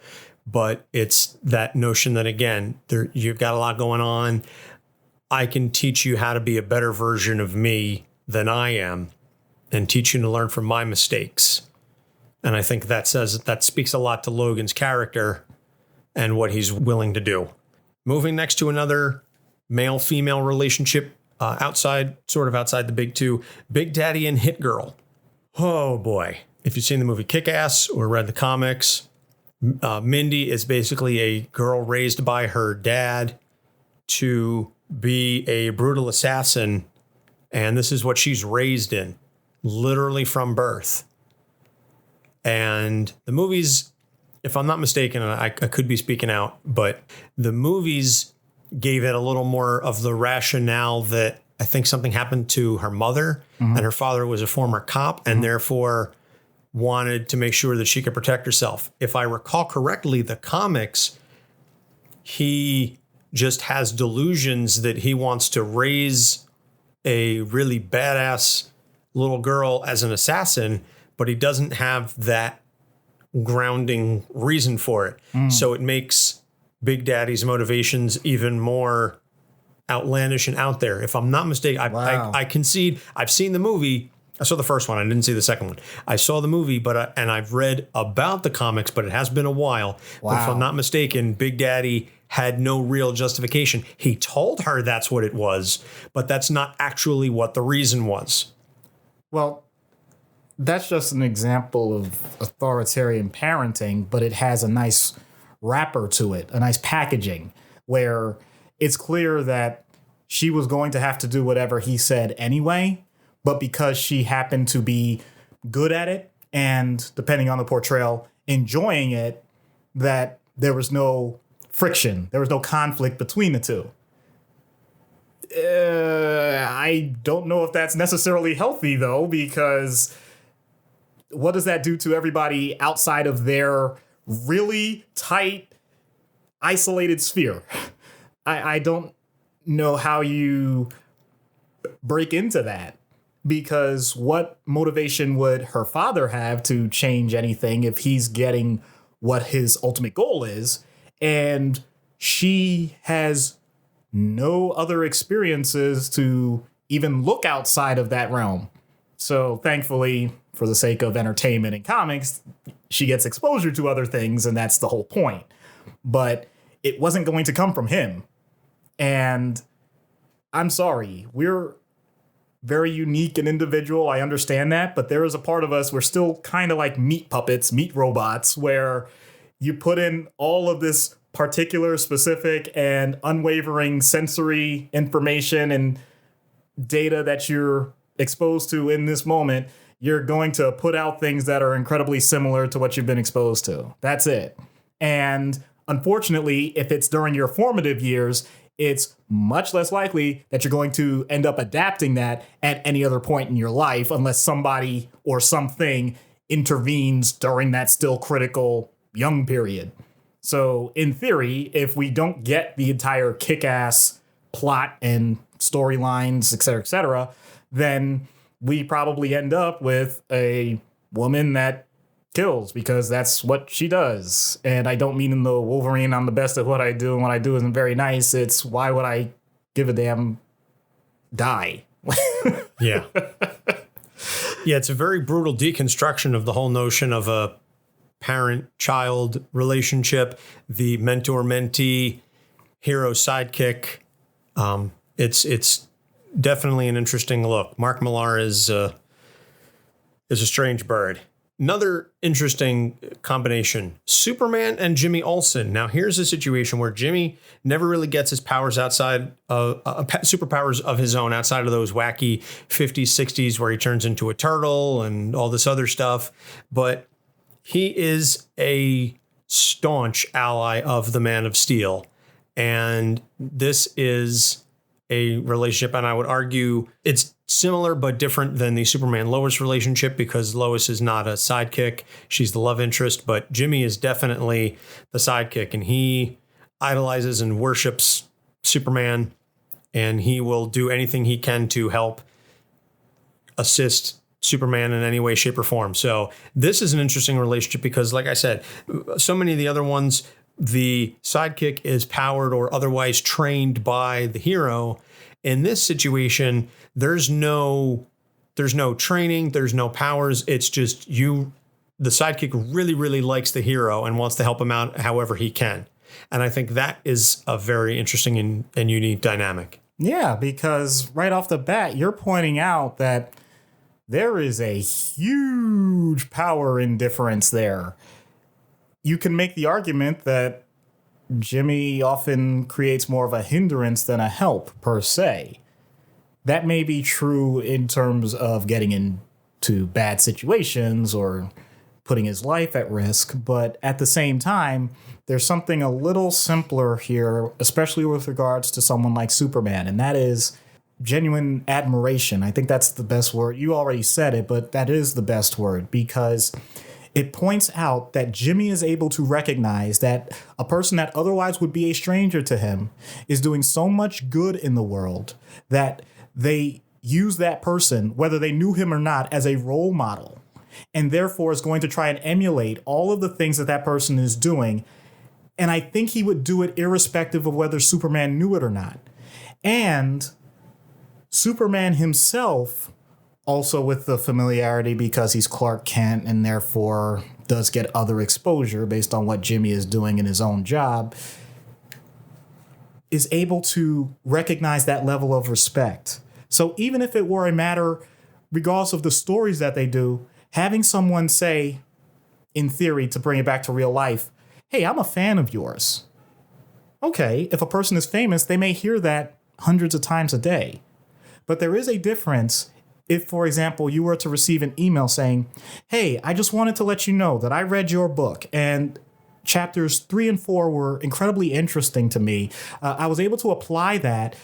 But it's that notion that, again, you've got a lot going on. I can teach you how to be a better version of me than I am and teach you to learn from my mistakes. And I think that speaks a lot to Logan's character and what he's willing to do. Moving next to another male-female relationship outside the big two, Big Daddy and Hit Girl. Oh, boy. If you've seen the movie Kick-Ass or read the comics, Mindy is basically a girl raised by her dad to be a brutal assassin. And this is what she's raised in, literally from birth. And the movie's if I'm not mistaken, and I could be speaking out, but the movies gave it a little more of the rationale that I think something happened to her mother, and her father was a former cop, and therefore wanted to make sure that she could protect herself. If I recall correctly, the comics, he just has delusions that he wants to raise a really badass little girl as an assassin, but he doesn't have that grounding reason for it. So it makes Big Daddy's motivations even more outlandish and out there. If I'm not mistaken, I concede. I've seen the movie. I saw the first one. I didn't see the second one. I saw the movie, and I've read about the comics, but it has been a while. Wow. But if I'm not mistaken, Big Daddy had no real justification. He told her that's what it was, but that's not actually what the reason was. Well, that's just an example of authoritarian parenting, but it has a nice wrapper to it, a nice packaging, where it's clear that she was going to have to do whatever he said anyway, but because she happened to be good at it and, depending on the portrayal, enjoying it, that there was no friction. There was no conflict between the two. I don't know if that's necessarily healthy, though, because what does that do to everybody outside of their really tight, isolated sphere? I don't know how you break into that, because what motivation would her father have to change anything if he's getting what his ultimate goal is? And she has no other experiences to even look outside of that realm. So thankfully, for the sake of entertainment and comics, she gets exposure to other things, and that's the whole point. But it wasn't going to come from him. And I'm sorry, we're very unique and individual. I understand that. But there is a part of us, we're still kind of like meat puppets, meat robots, where you put in all of this particular, specific, and unwavering sensory information and data that you're exposed to in this moment. You're going to put out things that are incredibly similar to what you've been exposed to. That's it. And unfortunately, if it's during your formative years, it's much less likely that you're going to end up adapting that at any other point in your life, unless somebody or something intervenes during that still critical young period. So in theory, if we don't get the entire kick-ass plot and storylines, et cetera, then we probably end up with a woman that kills because that's what she does. And I don't mean in the Wolverine, I'm the best at what I do, and what I do isn't very nice. It's why would I give a damn die? Yeah. Yeah, it's a very brutal deconstruction of the whole notion of a parent-child relationship, the mentor-mentee, hero-sidekick. It's definitely an interesting look. Mark Millar is a strange bird. Another interesting combination, Superman and Jimmy Olsen. Now, here's a situation where Jimmy never really gets his powers outside of superpowers of his own, outside of those wacky 50s, 60s where he turns into a turtle and all this other stuff. But he is a staunch ally of the Man of Steel. And this is a relationship, and I would argue it's similar but different than the Superman-Lois relationship, because Lois is not a sidekick. She's the love interest, but Jimmy is definitely the sidekick, and he idolizes and worships Superman, and he will do anything he can to help assist Superman in any way, shape, or form. So this is an interesting relationship because, like I said, so many of the other ones, the sidekick is powered or otherwise trained by the hero. In this situation, there's no training, there's no powers. It's just the sidekick really, really likes the hero and wants to help him out however he can. And I think that is a very interesting and unique dynamic. Yeah, because right off the bat, you're pointing out that there is a huge power indifference there. You can make the argument that Jimmy often creates more of a hindrance than a help, per se. That may be true in terms of getting into bad situations or putting his life at risk. But at the same time, there's something a little simpler here, especially with regards to someone like Superman, and that is genuine admiration. I think that's the best word. You already said it, but that is the best word, because it points out that Jimmy is able to recognize that a person that otherwise would be a stranger to him is doing so much good in the world that they use that person, whether they knew him or not, as a role model, and therefore is going to try and emulate all of the things that that person is doing. And I think he would do it irrespective of whether Superman knew it or not. And Superman himself, also with the familiarity because he's Clark Kent and therefore does get other exposure based on what Jimmy is doing in his own job, is able to recognize that level of respect. So even if it were a matter, regardless of the stories that they do, having someone say, in theory, to bring it back to real life, hey, I'm a fan of yours. Okay, if a person is famous, they may hear that hundreds of times a day. But there is a difference if, for example, you were to receive an email saying, hey, I just wanted to let you know that I read your book and chapters 3 and 4 were incredibly interesting to me. I was able to apply that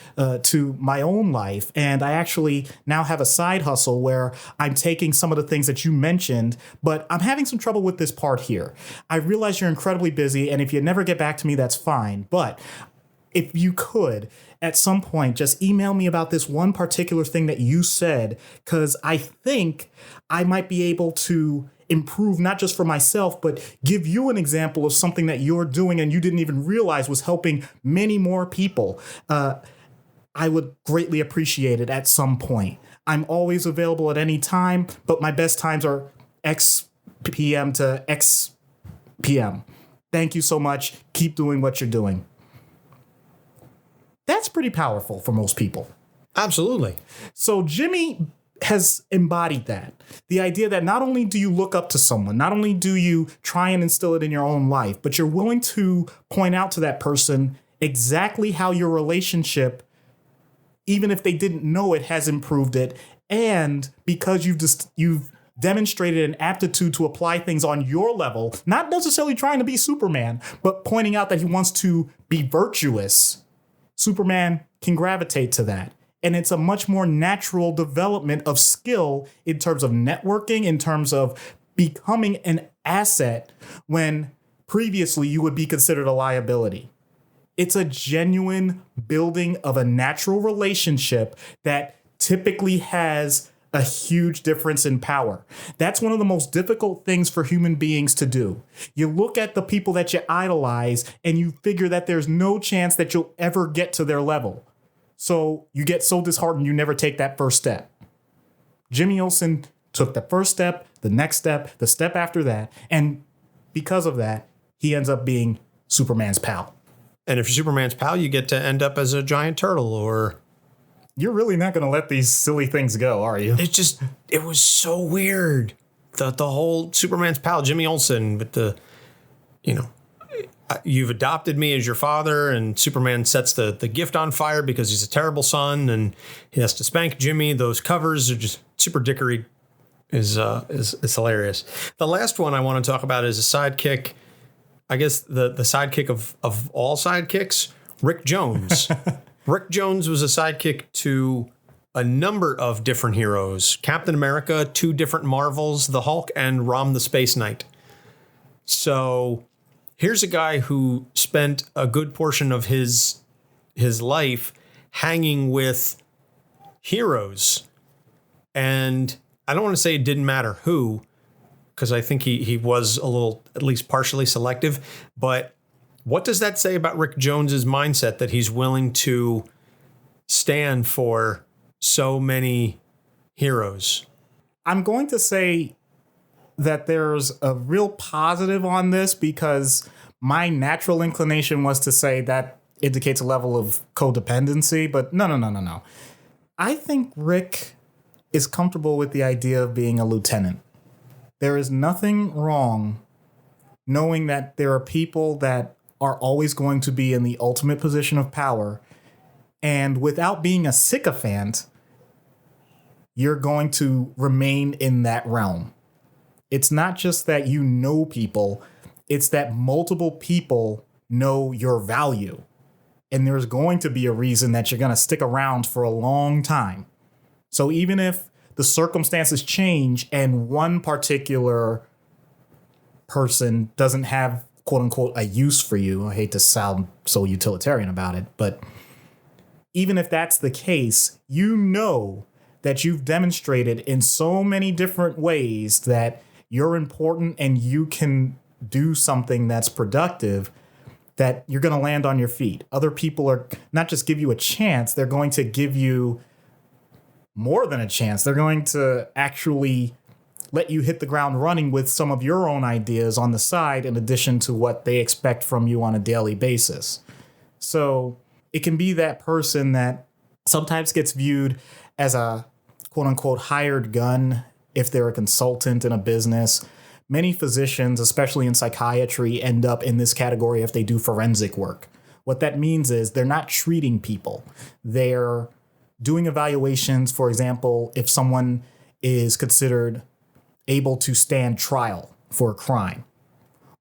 to my own life. And I actually now have a side hustle where I'm taking some of the things that you mentioned, but I'm having some trouble with this part here. I realize you're incredibly busy, and if you never get back to me, that's fine. But if you could, at some point, just email me about this one particular thing that you said, because I think I might be able to improve not just for myself, but give you an example of something that you're doing and you didn't even realize was helping many more people. I would greatly appreciate it at some point. I'm always available at any time, but my best times are X PM to X PM. Thank you so much. Keep doing what you're doing. That's pretty powerful for most people. Absolutely. So Jimmy has embodied that. The idea that not only do you look up to someone, not only do you try and instill it in your own life, but you're willing to point out to that person exactly how your relationship, even if they didn't know it, has improved it. And because you've demonstrated an aptitude to apply things on your level, not necessarily trying to be Superman, but pointing out that he wants to be virtuous, Superman can gravitate to that. And it's a much more natural development of skill in terms of networking, in terms of becoming an asset when previously you would be considered a liability. It's a genuine building of a natural relationship that typically has a huge difference in power. That's one of the most difficult things for human beings to do. You look at the people that you idolize and you figure that there's no chance that you'll ever get to their level. So you get so disheartened you never take that first step. Jimmy Olsen took the first step, the next step, the step after that. And because of that, he ends up being Superman's pal. And if you're Superman's pal, you get to end up as a giant turtle or... You're really not going to let these silly things go, are you? It was so weird. The whole Superman's pal, Jimmy Olsen, with the, you've adopted me as your father, and Superman sets the gift on fire because he's a terrible son and he has to spank Jimmy. Those covers are just Superdickery is hilarious. The last one I want to talk about is a sidekick. I guess the sidekick of all sidekicks, Rick Jones. Rick Jones was a sidekick to a number of different heroes. Captain America, 2 different Marvels, the Hulk, and Rom the Space Knight. So here's a guy who spent a good portion of his life hanging with heroes. And I don't want to say it didn't matter who, because I think he was a little, at least partially selective. But what does that say about Rick Jones's mindset that he's willing to stand for so many heroes? I'm going to say that there's a real positive on this because my natural inclination was to say that indicates a level of codependency, but no. I think Rick is comfortable with the idea of being a lieutenant. There is nothing wrong knowing that there are people that are always going to be in the ultimate position of power. And without being a sycophant, you're going to remain in that realm. It's not just that you know people, it's that multiple people know your value. And there's going to be a reason that you're going to stick around for a long time. So even if the circumstances change and one particular person doesn't have, quote unquote, a use for you, I hate to sound so utilitarian about it, but even if that's the case, you know that you've demonstrated in so many different ways that you're important and you can do something that's productive, that you're going to land on your feet. Other people are not just give you a chance, they're going to give you more than a chance. They're going to actually let you hit the ground running with some of your own ideas on the side, in addition to what they expect from you on a daily basis. So it can be that person that sometimes gets viewed as a quote unquote hired gun if they're a consultant in a business. Many physicians, especially in psychiatry, end up in this category if they do forensic work. What that means is they're not treating people. They're doing evaluations. For example, if someone is considered able to stand trial for a crime,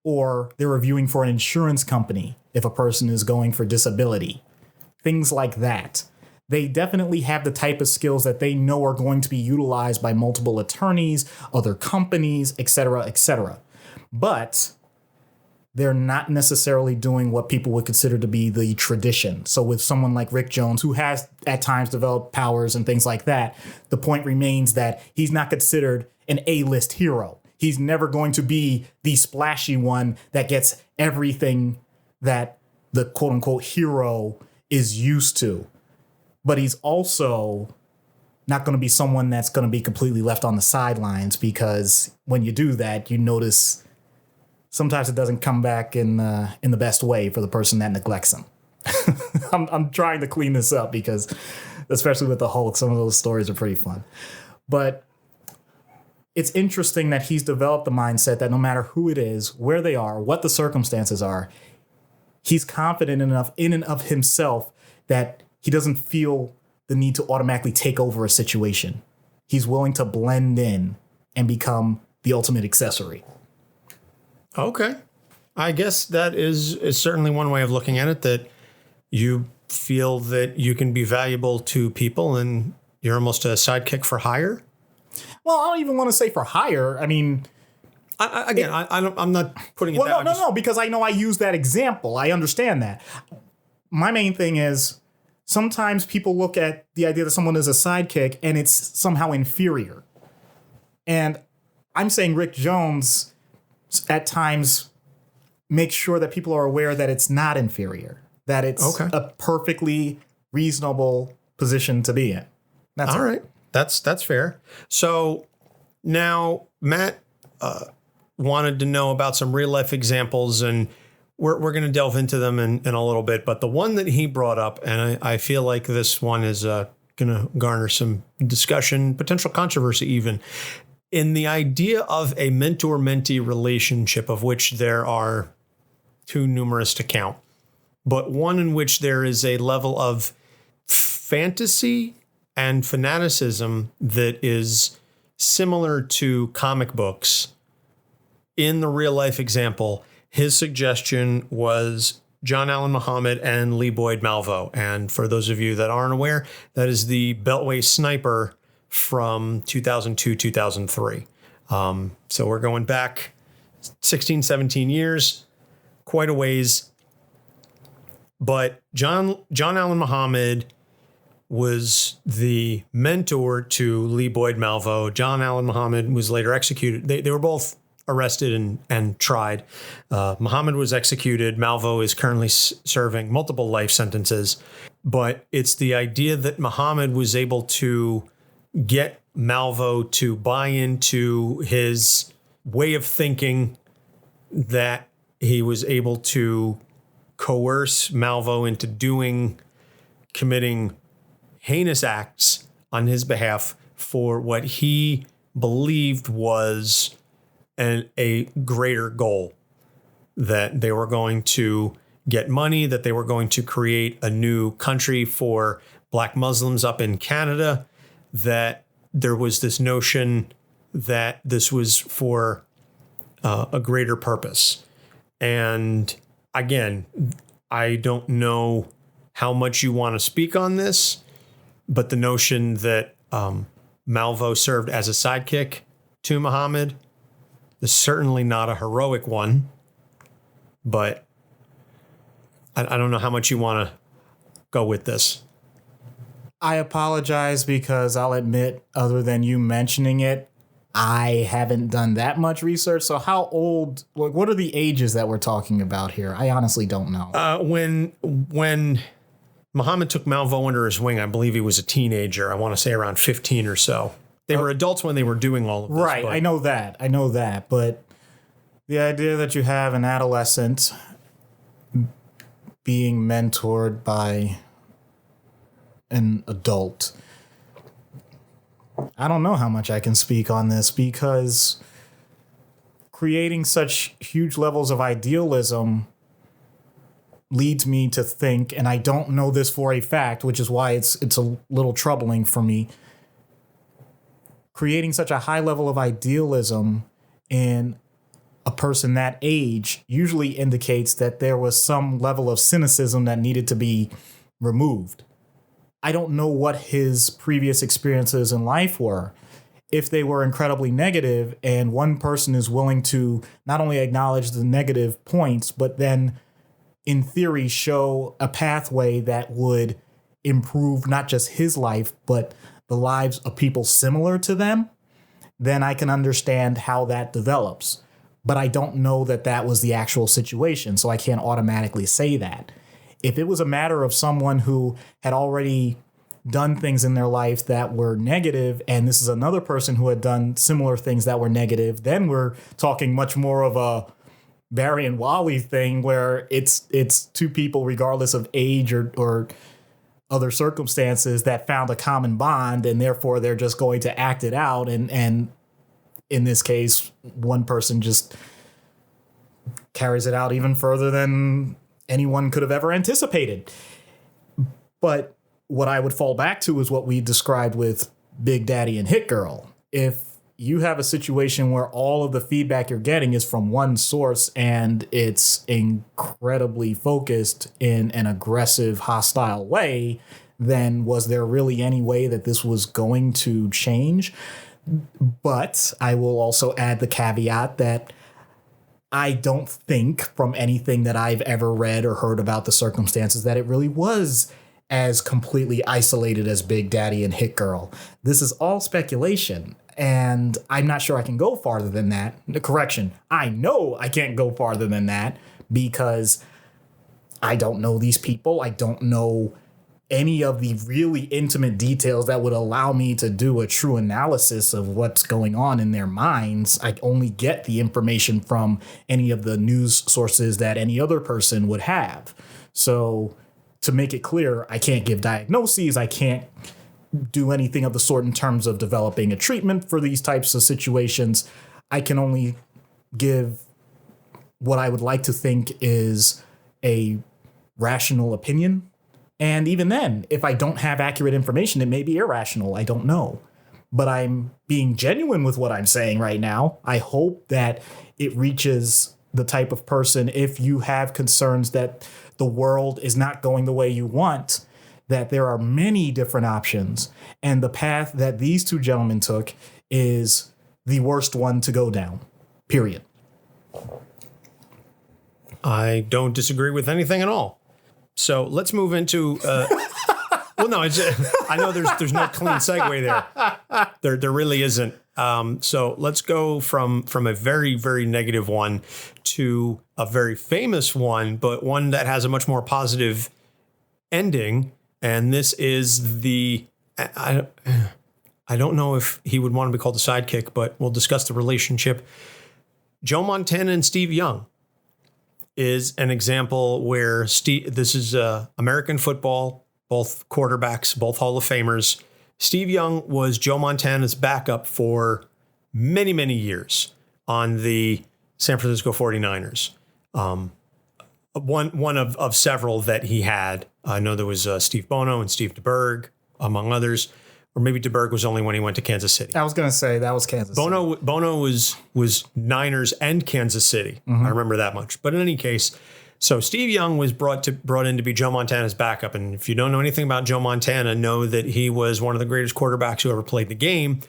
or they're reviewing for an insurance company if a person is going for disability, things like that. They definitely have the type of skills that they know are going to be utilized by multiple attorneys, other companies, etc., etc. But they're not necessarily doing what people would consider to be the tradition. So with someone like Rick Jones, who has at times developed powers and things like that, the point remains that he's not considered an A-list hero. He's never going to be the splashy one that gets everything that the quote-unquote hero is used to. But he's also not going to be someone that's going to be completely left on the sidelines, because when you do that, you notice sometimes it doesn't come back in the best way for the person that neglects him. I'm trying to clean this up because, especially with the Hulk, some of those stories are pretty fun. But it's interesting that he's developed the mindset that no matter who it is, where they are, what the circumstances are, he's confident enough in and of himself that he doesn't feel the need to automatically take over a situation. He's willing to blend in and become the ultimate accessory. Okay. I guess that is certainly one way of looking at it, that you feel that you can be valuable to people and you're almost a sidekick for hire. Well, I don't even want to say for hire. I mean, I'm not putting it that way. No, because I know I use that example. I understand that. My main thing is sometimes people look at the idea that someone is a sidekick and it's somehow inferior. And I'm saying Rick Jones at times makes sure that people are aware that it's not inferior, that it's a perfectly reasonable position to be in. That's all right. That's fair. So now Matt wanted to know about some real life examples, and we're going to delve into them in a little bit. But the one that he brought up, and I feel like this one is going to garner some discussion, potential controversy even, in the idea of a mentor-mentee relationship, of which there are too numerous to count, but one in which there is a level of fantasy and fanaticism that is similar to comic books. In the real life example, his suggestion was John Allen Muhammad and Lee Boyd Malvo. And for those of you that aren't aware, that is the Beltway sniper from 2002, 2003. So we're going back 16, 17 years, quite a ways. But John Allen Muhammad was the mentor to Lee Boyd Malvo. John Allen Muhammad was later executed. They were both arrested and tried. Muhammad was executed. Malvo is currently serving multiple life sentences. But it's the idea that Muhammad was able to get Malvo to buy into his way of thinking, that he was able to coerce Malvo into committing heinous acts on his behalf for what he believed was a greater goal, that they were going to get money, that they were going to create a new country for Black Muslims up in Canada, that there was this notion that this was for a greater purpose. And again, I don't know how much you want to speak on this, but the notion that Malvo served as a sidekick to Muhammad is certainly not a heroic one, but I don't know how much you want to go with this. I apologize because I'll admit, other than you mentioning it, I haven't done that much research. So how old, like, what are the ages that we're talking about here? I honestly don't know. When Muhammad took Malvo under his wing, I believe he was a teenager. I want to say around 15 or so. They were adults when they were doing all of this. Right, I know that. But the idea that you have an adolescent being mentored by an adult, I don't know how much I can speak on this, because creating such huge levels of idealism leads me to think, and I don't know this for a fact, which is why it's a little troubling for me. Creating such a high level of idealism in a person that age usually indicates that there was some level of cynicism that needed to be removed. I don't know what his previous experiences in life were. If they were incredibly negative, and one person is willing to not only acknowledge the negative points, but then in theory show a pathway that would improve not just his life, but the lives of people similar to them, then I can understand how that develops. But I don't know that that was the actual situation, so I can't automatically say that. If it was a matter of someone who had already done things in their life that were negative, and this is another person who had done similar things that were negative, then we're talking much more of a Barry and Wally thing, where it's two people, regardless of age or other circumstances, that found a common bond, and therefore they're just going to act it out. And in this case, one person just carries it out even further than anyone could have ever anticipated. But what I would fall back to is what we described with Big Daddy and Hit Girl. If you have a situation where all of the feedback you're getting is from one source and it's incredibly focused in an aggressive, hostile way, then was there really any way that this was going to change? But I will also add the caveat that I don't think, from anything that I've ever read or heard about the circumstances, that it really was as completely isolated as Big Daddy and Hit Girl. This is all speculation, and I'm not sure I can go farther than that. Correction, I know I can't go farther than that because I don't know these people. I don't know any of the really intimate details that would allow me to do a true analysis of what's going on in their minds. I only get the information from any of the news sources that any other person would have. So to make it clear, I can't give diagnoses. I can't do anything of the sort in terms of developing a treatment for these types of situations. I can only give what I would like to think is a rational opinion. And even then, if I don't have accurate information, it may be irrational. I don't know. But I'm being genuine with what I'm saying right now. I hope that it reaches the type of person, if you have concerns that the world is not going the way you want, that there are many different options. And the path that these two gentlemen took is the worst one to go down, period. I don't disagree with anything at all. So let's move into. Well, no, I know there's no clean segue there. There really isn't. So let's go from a very, very negative one to a very famous one, but one that has a much more positive ending. And this is the. I don't know if he would want to be called a sidekick, but we'll discuss the relationship. Joe Montana and Steve Young is an example where this is American football, both quarterbacks, both Hall of Famers. Steve Young was Joe Montana's backup for many, many years on the San Francisco 49ers. One of several that he had. I know there was Steve Bono and Steve DeBerg, among others. or maybe DeBerg was only when he went to Kansas City. I was going to say that was Kansas City. Bono was Niners and Kansas City. I remember that much. But in any case, so Steve Young was brought in to be Joe Montana's backup. And if you don't know anything about Joe Montana, know that he was one of the greatest quarterbacks who ever played the game.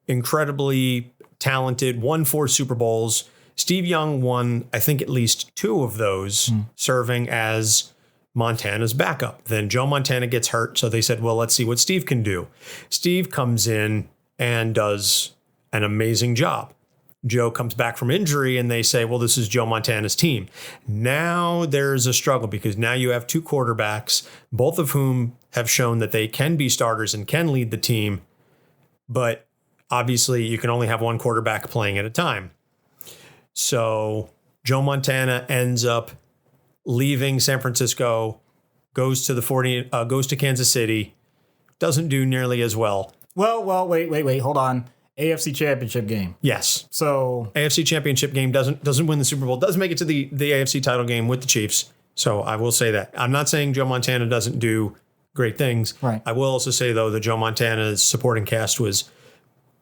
Incredibly talented, won 4 Super Bowls. Steve Young won, I think, at least 2 of those, serving as Montana's backup. Then Joe Montana gets hurt, so they said, well, let's see what Steve can do. Steve comes in and does an amazing job. Joe comes back from injury, and they say, well, this is Joe Montana's team. Now there's a struggle because now you have 2 quarterbacks, both of whom have shown that they can be starters and can lead the team, but obviously you can only have one quarterback playing at a time. So Joe Montana ends up leaving San Francisco, goes to Kansas City, doesn't do nearly as well. Well, wait, hold on. AFC Championship game. Yes. So AFC Championship game doesn't win the Super Bowl, does make it to the AFC title game with the Chiefs. So I will say that. I'm not saying Joe Montana doesn't do great things. Right. I will also say, though, that Joe Montana's supporting cast was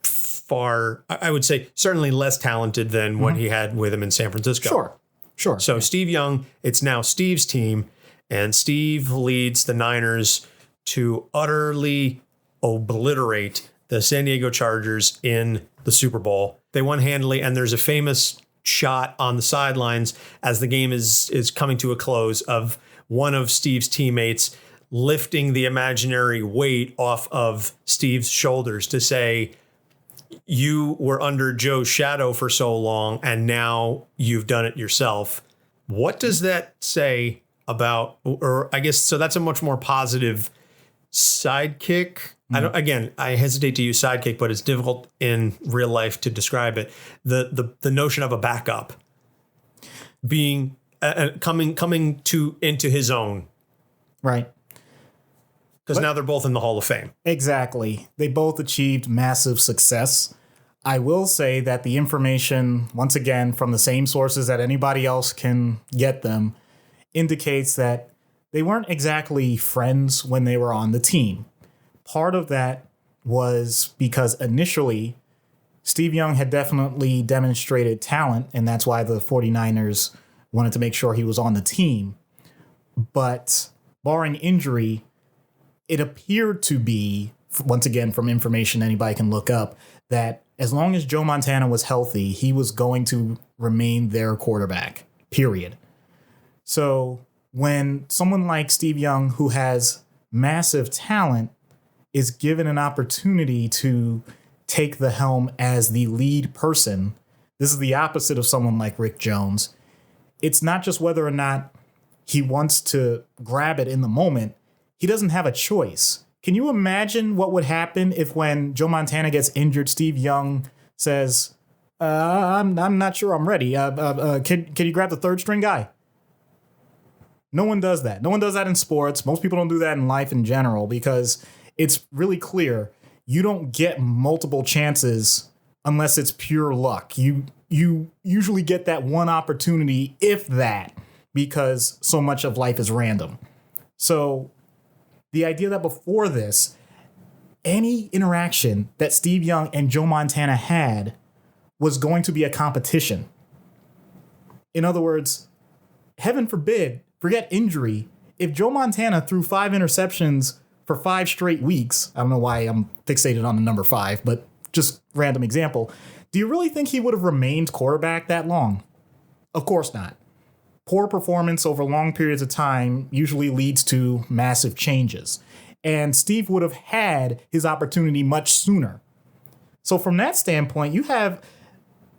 far, I would say, certainly less talented than what he had with him in San Francisco. Sure. So Steve Young, it's now Steve's team, and Steve leads the Niners to utterly obliterate the San Diego Chargers in the Super Bowl. They won handily, and there's a famous shot on the sidelines as the game is coming to a close of one of Steve's teammates lifting the imaginary weight off of Steve's shoulders to say, you were under Joe's shadow for so long, and now you've done it yourself. What does that say about, or I guess, so that's a much more positive sidekick. I hesitate to use sidekick, but it's difficult in real life to describe it. The notion of a backup being coming into his own. Right. Because now they're both in the Hall of Fame. Exactly. They both achieved massive success. I will say that the information, once again, from the same sources that anybody else can get them, indicates that they weren't exactly friends when they were on the team. Part of that was because initially, Steve Young had definitely demonstrated talent, and that's why the 49ers wanted to make sure he was on the team. But barring injury, it appeared to be, once again, from information anybody can look up, that as long as Joe Montana was healthy, he was going to remain their quarterback, period. So when someone like Steve Young, who has massive talent, is given an opportunity to take the helm as the lead person, this is the opposite of someone like Rick Jones. It's not just whether or not he wants to grab it in the moment. He doesn't have a choice. Can you imagine what would happen if when Joe Montana gets injured, Steve Young says, I'm not sure I'm ready. Can you grab the third string guy? No one does that. No one does that in sports. Most people don't do that in life in general because it's really clear you don't get multiple chances unless it's pure luck. You usually get that one opportunity, if that, because so much of life is random. So the idea that before this, any interaction that Steve Young and Joe Montana had was going to be a competition. In other words, heaven forbid, forget injury, if Joe Montana threw 5 interceptions for 5 straight weeks, I don't know why I'm fixated on the number 5, but just random example, do you really think he would have remained quarterback that long? Of course not. Poor performance over long periods of time usually leads to massive changes. And Steve would have had his opportunity much sooner. So from that standpoint, you have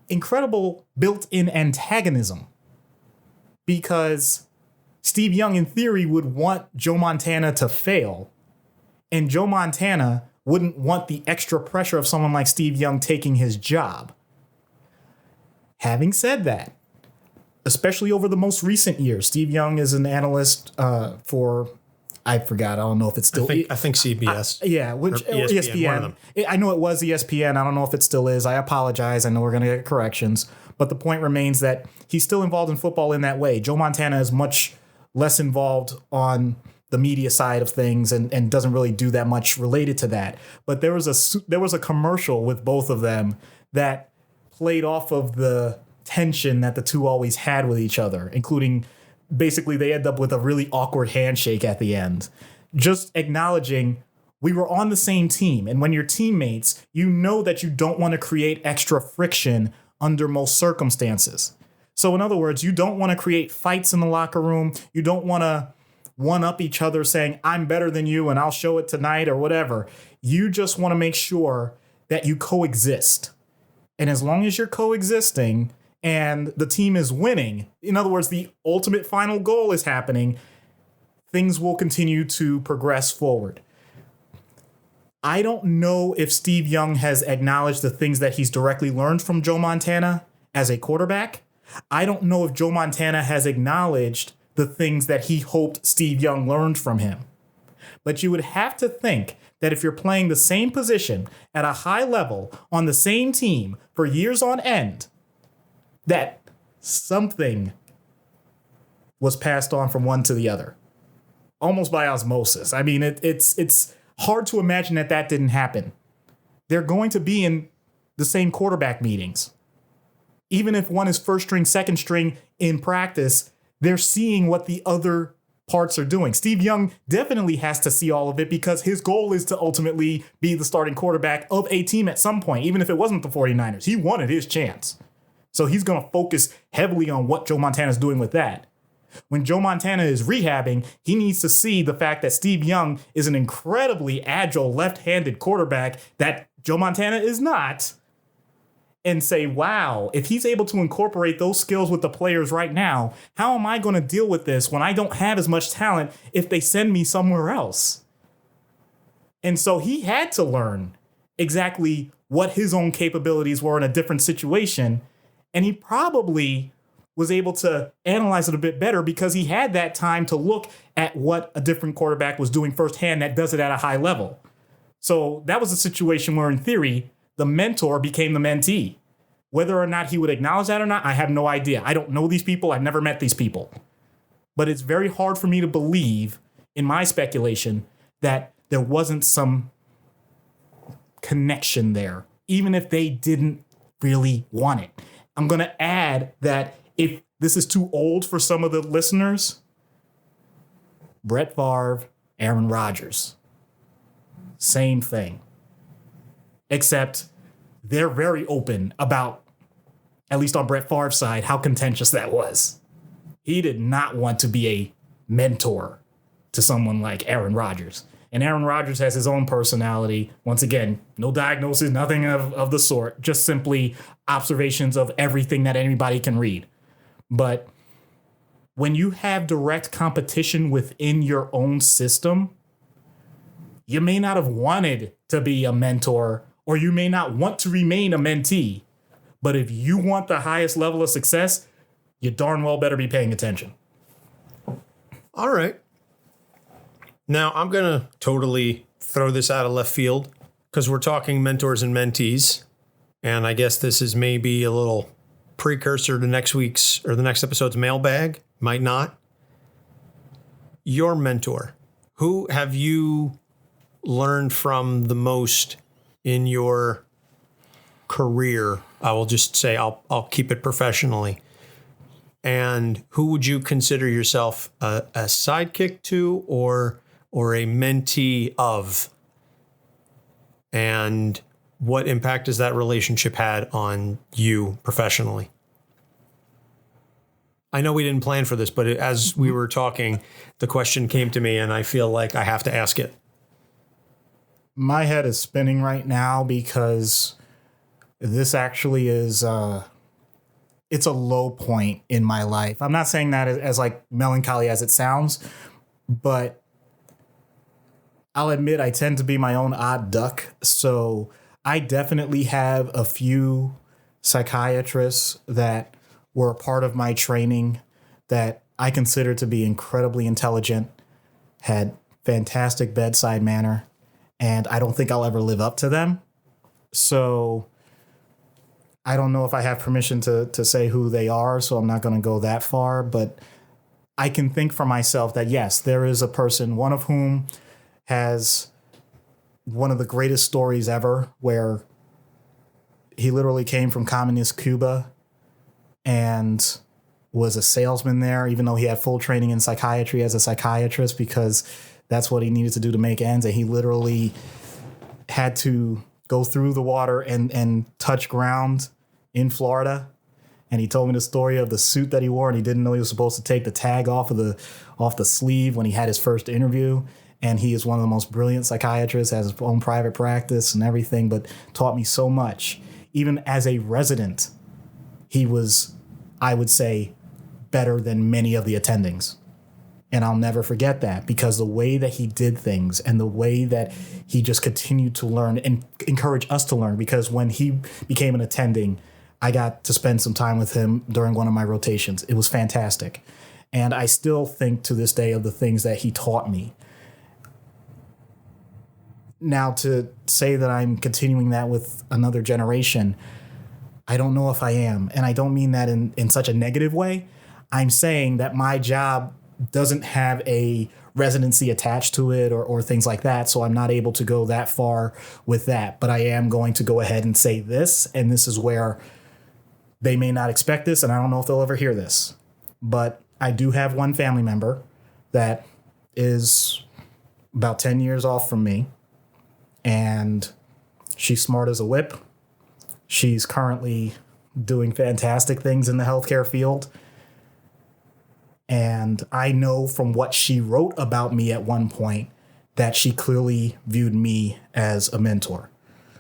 incredible built-in antagonism because Steve Young, in theory, would want Joe Montana to fail. And Joe Montana wouldn't want the extra pressure of someone like Steve Young taking his job. Having said that, especially over the most recent years, Steve Young is an analyst for, I forgot, I don't know if it's still... I think CBS. Which ESPN. One of them. I know it was ESPN. I don't know if it still is. I apologize. I know we're going to get corrections. But the point remains that he's still involved in football in that way. Joe Montana is much less involved on the media side of things and doesn't really do that much related to that. But there was a commercial with both of them that played off of the tension that the two always had with each other, including basically they end up with a really awkward handshake at the end. Just acknowledging we were on the same team. And when you're teammates, you know that you don't want to create extra friction under most circumstances. So in other words, you don't want to create fights in the locker room. You don't want to one up each other saying, I'm better than you and I'll show it tonight or whatever. You just want to make sure that you coexist. And as long as you're coexisting and the team is winning, in other words, the ultimate final goal is happening, things will continue to progress forward. I don't know if Steve Young has acknowledged the things that he's directly learned from Joe Montana as a quarterback. I don't know if Joe Montana has acknowledged the things that he hoped Steve Young learned from him. But you would have to think that if you're playing the same position at a high level on the same team for years on end, that something was passed on from one to the other, almost by osmosis. I mean, it's hard to imagine that didn't happen. They're going to be in the same quarterback meetings. Even if one is first string, second string in practice, they're seeing what the other parts are doing. Steve Young definitely has to see all of it because his goal is to ultimately be the starting quarterback of a team at some point, even if it wasn't the 49ers. He wanted his chance. So he's going to focus heavily on what Joe Montana is doing with that. When Joe Montana is rehabbing, he needs to see the fact that Steve Young is an incredibly agile left-handed quarterback that Joe Montana is not, and say, wow, if he's able to incorporate those skills with the players right now, how am I going to deal with this when I don't have as much talent if they send me somewhere else? And so he had to learn exactly what his own capabilities were in a different situation. And he probably was able to analyze it a bit better because he had that time to look at what a different quarterback was doing firsthand that does it at a high level. So that was a situation where, in theory, the mentor became the mentee. Whether or not he would acknowledge that or not, I have no idea. I don't know these people. I've never met these people. But it's very hard for me to believe, in my speculation, that there wasn't some connection there, even if they didn't really want it. I'm going to add that if this is too old for some of the listeners, Brett Favre, Aaron Rodgers, same thing. Except they're very open about, at least on Brett Favre's side, how contentious that was. He did not want to be a mentor to someone like Aaron Rodgers. And Aaron Rodgers has his own personality. Once again, no diagnosis, nothing of the sort, just simply observations of everything that anybody can read. But when you have direct competition within your own system, you may not have wanted to be a mentor, or you may not want to remain a mentee. But if you want the highest level of success, you darn well better be paying attention. All right. Now, I'm going to totally throw this out of left field because we're talking mentors and mentees. And I guess this is maybe a little precursor to next week's or the next episode's mailbag. Might not. Your mentor. Who have you learned from the most in your career? I will just say I'll keep it professionally. And who would you consider yourself a sidekick to or a mentee of? And what impact has that relationship had on you professionally? I know we didn't plan for this, but as we were talking, the question came to me and I feel like I have to ask it. My head is spinning right now because this actually is it's a low point in my life. I'm not saying that as like melancholy as it sounds, but I'll admit I tend to be my own odd duck. So I definitely have a few psychiatrists that were a part of my training that I consider to be incredibly intelligent, had fantastic bedside manner, and I don't think I'll ever live up to them. So I don't know if I have permission to say who they are, so I'm not going to go that far. But I can think for myself that, yes, there is a person, one of whom has one of the greatest stories ever, where he literally came from communist Cuba and was a salesman there, even though he had full training in psychiatry as a psychiatrist, because that's what he needed to do to make ends. And he literally had to go through the water and touch ground in Florida. And he told me the story of the suit that he wore, and he didn't know he was supposed to take the tag off the sleeve when he had his first interview. And he is one of the most brilliant psychiatrists, has his own private practice and everything, but taught me so much. Even as a resident, he was, I would say, better than many of the attendings. And I'll never forget that, because the way that he did things and the way that he just continued to learn and encourage us to learn, because when he became an attending, I got to spend some time with him during one of my rotations. It was fantastic. And I still think to this day of the things that he taught me. Now, to say that I'm continuing that with another generation, I don't know if I am. And I don't mean that in such a negative way. I'm saying that my job doesn't have a residency attached to it or things like that. So I'm not able to go that far with that. But I am going to go ahead and say this. And this is where they may not expect this. And I don't know if they'll ever hear this. But I do have one family member that is about 10 years off from me. And she's smart as a whip. She's currently doing fantastic things in the healthcare field. And I know from what she wrote about me at one point that she clearly viewed me as a mentor.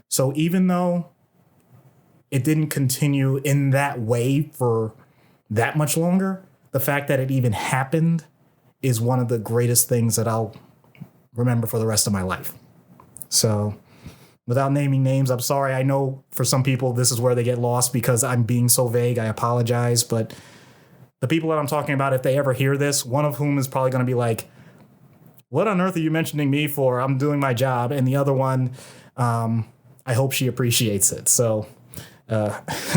So even though it didn't continue in that way for that much longer, the fact that it even happened is one of the greatest things that I'll remember for the rest of my life. So without naming names, I'm sorry. I know for some people this is where they get lost because I'm being so vague. I apologize. But the people that I'm talking about, if they ever hear this, one of whom is probably going to be like, what on earth are you mentioning me for? I'm doing my job. And the other one, I hope she appreciates it. So, that's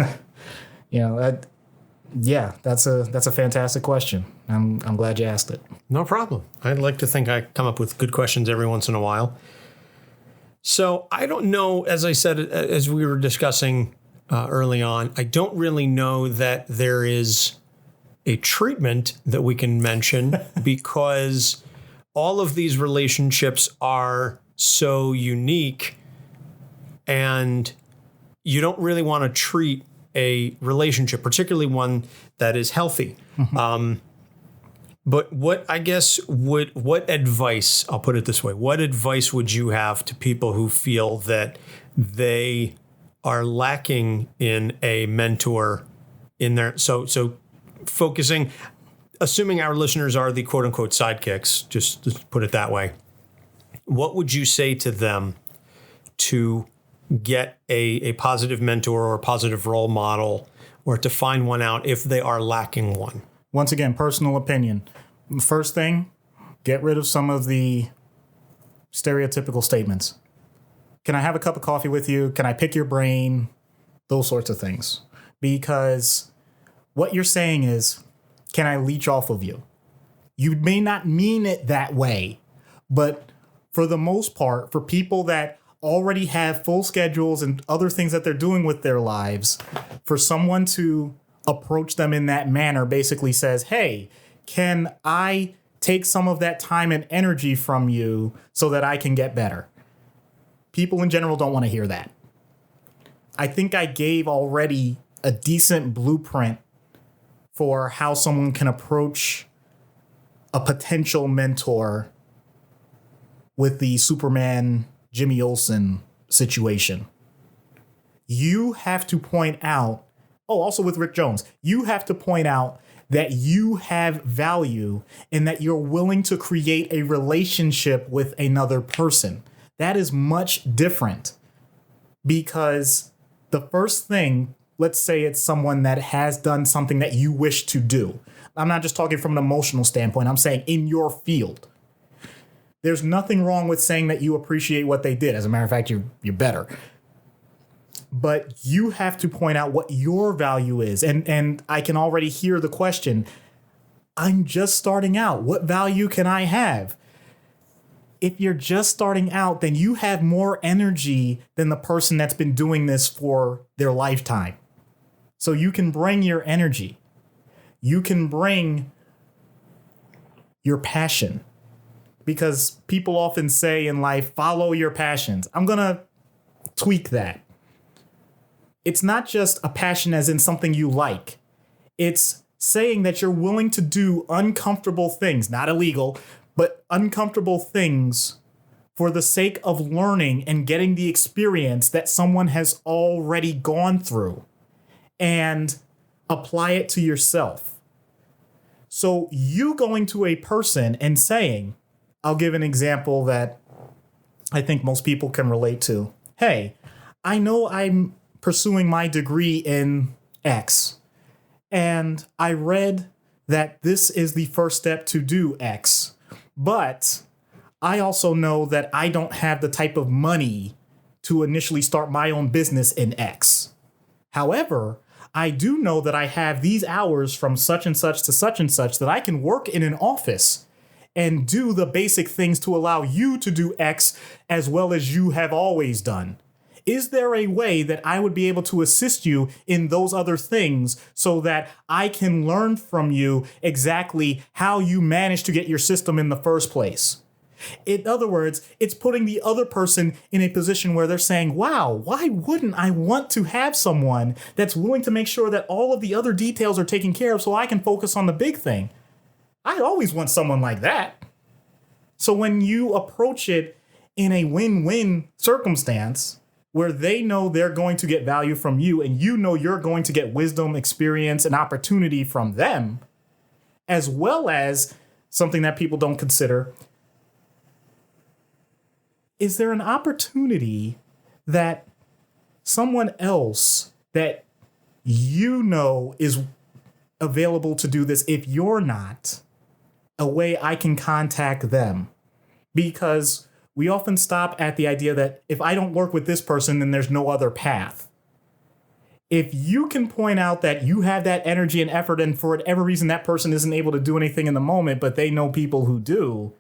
a fantastic question. I'm glad you asked it. No problem. I'd like to think I come up with good questions every once in a while. So I don't know, as I said, as we were discussing early on, I don't really know that there is a treatment that we can mention because all of these relationships are so unique and you don't really want to treat a relationship, particularly one that is healthy. Mm-hmm. But what advice, I'll put it this way, what advice would you have to people who feel that they are lacking in a mentor in their, so focusing, assuming our listeners are the quote unquote sidekicks, just to put it that way, what would you say to them to get a positive mentor or a positive role model or to find one out if they are lacking one? Once again, personal opinion. First thing, get rid of some of the stereotypical statements. Can I have a cup of coffee with you? Can I pick your brain? Those sorts of things. Because what you're saying is, can I leech off of you? You may not mean it that way, but for the most part, for people that already have full schedules and other things that they're doing with their lives, for someone to approach them in that manner basically says, hey, can I take some of that time and energy from you so that I can get better? People in general don't want to hear that. I think I gave already a decent blueprint for how someone can approach a potential mentor with the Superman Jimmy Olsen situation. You have to point out, also with Rick Jones, you have to point out that you have value and that you're willing to create a relationship with another person. That is much different because the first thing, let's say it's someone that has done something that you wish to do. I'm not just talking from an emotional standpoint. I'm saying in your field. There's nothing wrong with saying that you appreciate what they did. As a matter of fact, you're better. But you have to point out what your value is. And I can already hear the question, I'm just starting out. What value can I have? If you're just starting out, then you have more energy than the person that's been doing this for their lifetime. So you can bring your energy. You can bring your passion. Because people often say in life, follow your passions. I'm going to tweak that. It's not just a passion as in something you like. It's saying that you're willing to do uncomfortable things, not illegal, but uncomfortable things for the sake of learning and getting the experience that someone has already gone through and apply it to yourself. So you going to a person and saying, I'll give an example that I think most people can relate to. Hey, I know I'm pursuing my degree in X, and I read that this is the first step to do X, but I also know that I don't have the type of money to initially start my own business in X. However, I do know that I have these hours from such and such to such and such that I can work in an office and do the basic things to allow you to do X as well as you have always done. Is there a way that I would be able to assist you in those other things so that I can learn from you exactly how you managed to get your system in the first place? In other words, it's putting the other person in a position where they're saying, wow, why wouldn't I want to have someone that's willing to make sure that all of the other details are taken care of so I can focus on the big thing? I always want someone like that. So when you approach it in a win-win circumstance where they know they're going to get value from you and you know you're going to get wisdom, experience, and opportunity from them, as well as something that people don't consider, is there an opportunity that someone else that you know is available to do this if you're not, a way I can contact them? Because we often stop at the idea that if I don't work with this person, then there's no other path. If you can point out that you have that energy and effort, and for whatever reason that person isn't able to do anything in the moment, but they know people who do,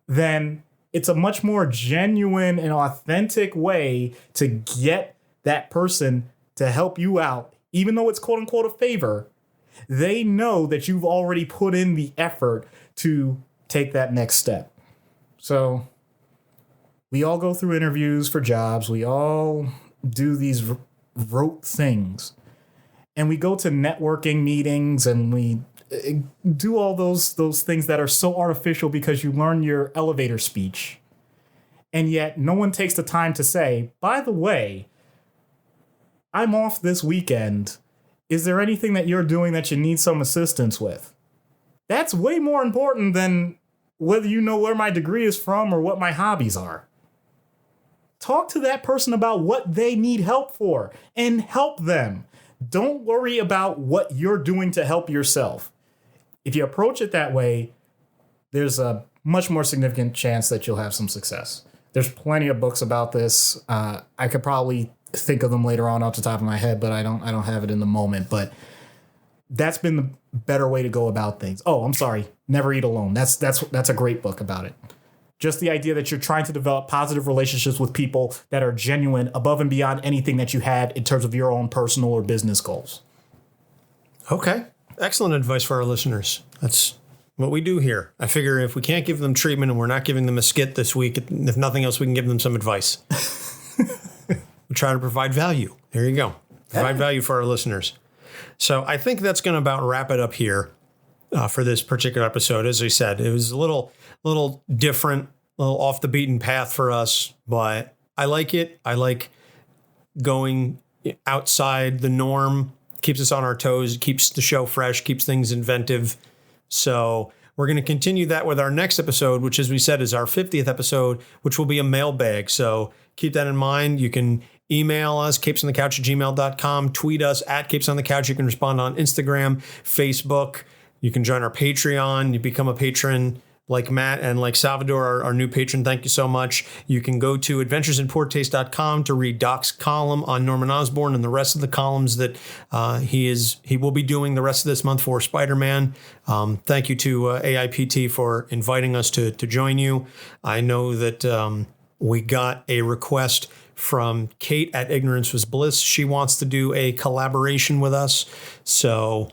then it's a much more genuine and authentic way to get that person to help you out, even though it's quote unquote a favor. They know that you've already put in the effort to take that next step. So we all go through interviews for jobs. We all do these rote things. And we go to networking meetings and we do all those things that are so artificial because you learn your elevator speech. And yet no one takes the time to say, by the way, I'm off this weekend. Is there anything that you're doing that you need some assistance with? That's way more important than whether you know where my degree is from or what my hobbies are. Talk to that person about what they need help for and help them. Don't worry about what you're doing to help yourself. If you approach it that way, there's a much more significant chance that you'll have some success. There's plenty of books about this. I could probably think of them later on off the top of my head, but I don't have it in the moment. But that's been the better way to go about things. Oh, I'm sorry. Never Eat Alone. That's a great book about it. Just the idea that you're trying to develop positive relationships with people that are genuine above and beyond anything that you have in terms of your own personal or business goals. Okay. Excellent advice for our listeners. That's what we do here. I figure if we can't give them treatment and we're not giving them a skit this week, if nothing else, we can give them some advice. We try to provide value. There you go. Provide value for our listeners. So I think that's going to about wrap it up here for this particular episode. As I said, it was a little different, a little off the beaten path for us, but I like it. I like going outside the norm. Keeps us on our toes, keeps the show fresh, keeps things inventive. So we're going to continue that with our next episode, which, as we said, is our 50th episode, which will be a mailbag. So keep that in mind. You can email us, capesonthecouch@gmail.com, tweet us at capesonthecouch. You can respond on Instagram, Facebook. You can join our Patreon. You become a patron like Matt and like Salvador, our new patron, thank you so much. You can go to adventuresinpoortaste.com to read Doc's column on Norman Osborn and the rest of the columns that he will be doing the rest of this month for Spider-Man. Thank you to AIPT for inviting us to join you. I know that we got a request from Kate at Ignorance Was Bliss. She wants to do a collaboration with us. So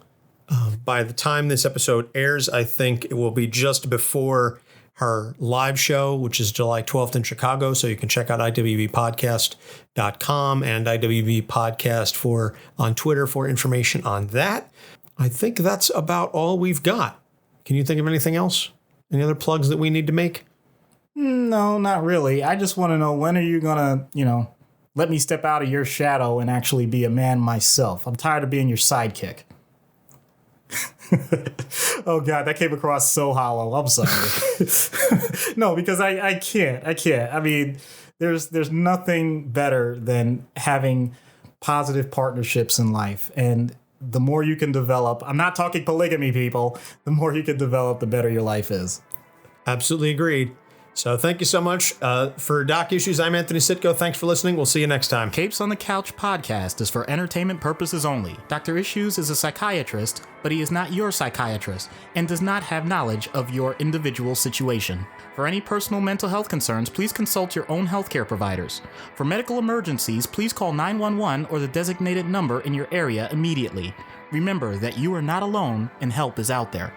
by the time this episode airs, I think it will be just before her live show, which is July 12th in Chicago. So you can check out iwbpodcast.com and IWB Podcast on Twitter for information on that. I think that's about all we've got. Can you think of anything else? Any other plugs that we need to make? No, not really. I just want to know, when are you going to, let me step out of your shadow and actually be a man myself? I'm tired of being your sidekick. Oh God, that came across so hollow. I'm sorry. No, because I can't. I mean, there's nothing better than having positive partnerships in life. And the more you can develop, I'm not talking polygamy, people, the more you can develop, the better your life is. Absolutely agreed. So thank you so much. For Doc Issues, I'm Anthony Sitko. Thanks for listening. We'll see you next time. Capes on the Couch podcast is for entertainment purposes only. Dr. Issues is a psychiatrist, but he is not your psychiatrist and does not have knowledge of your individual situation. For any personal mental health concerns, please consult your own healthcare providers. For medical emergencies, please call 911 or the designated number in your area immediately. Remember that you are not alone and help is out there.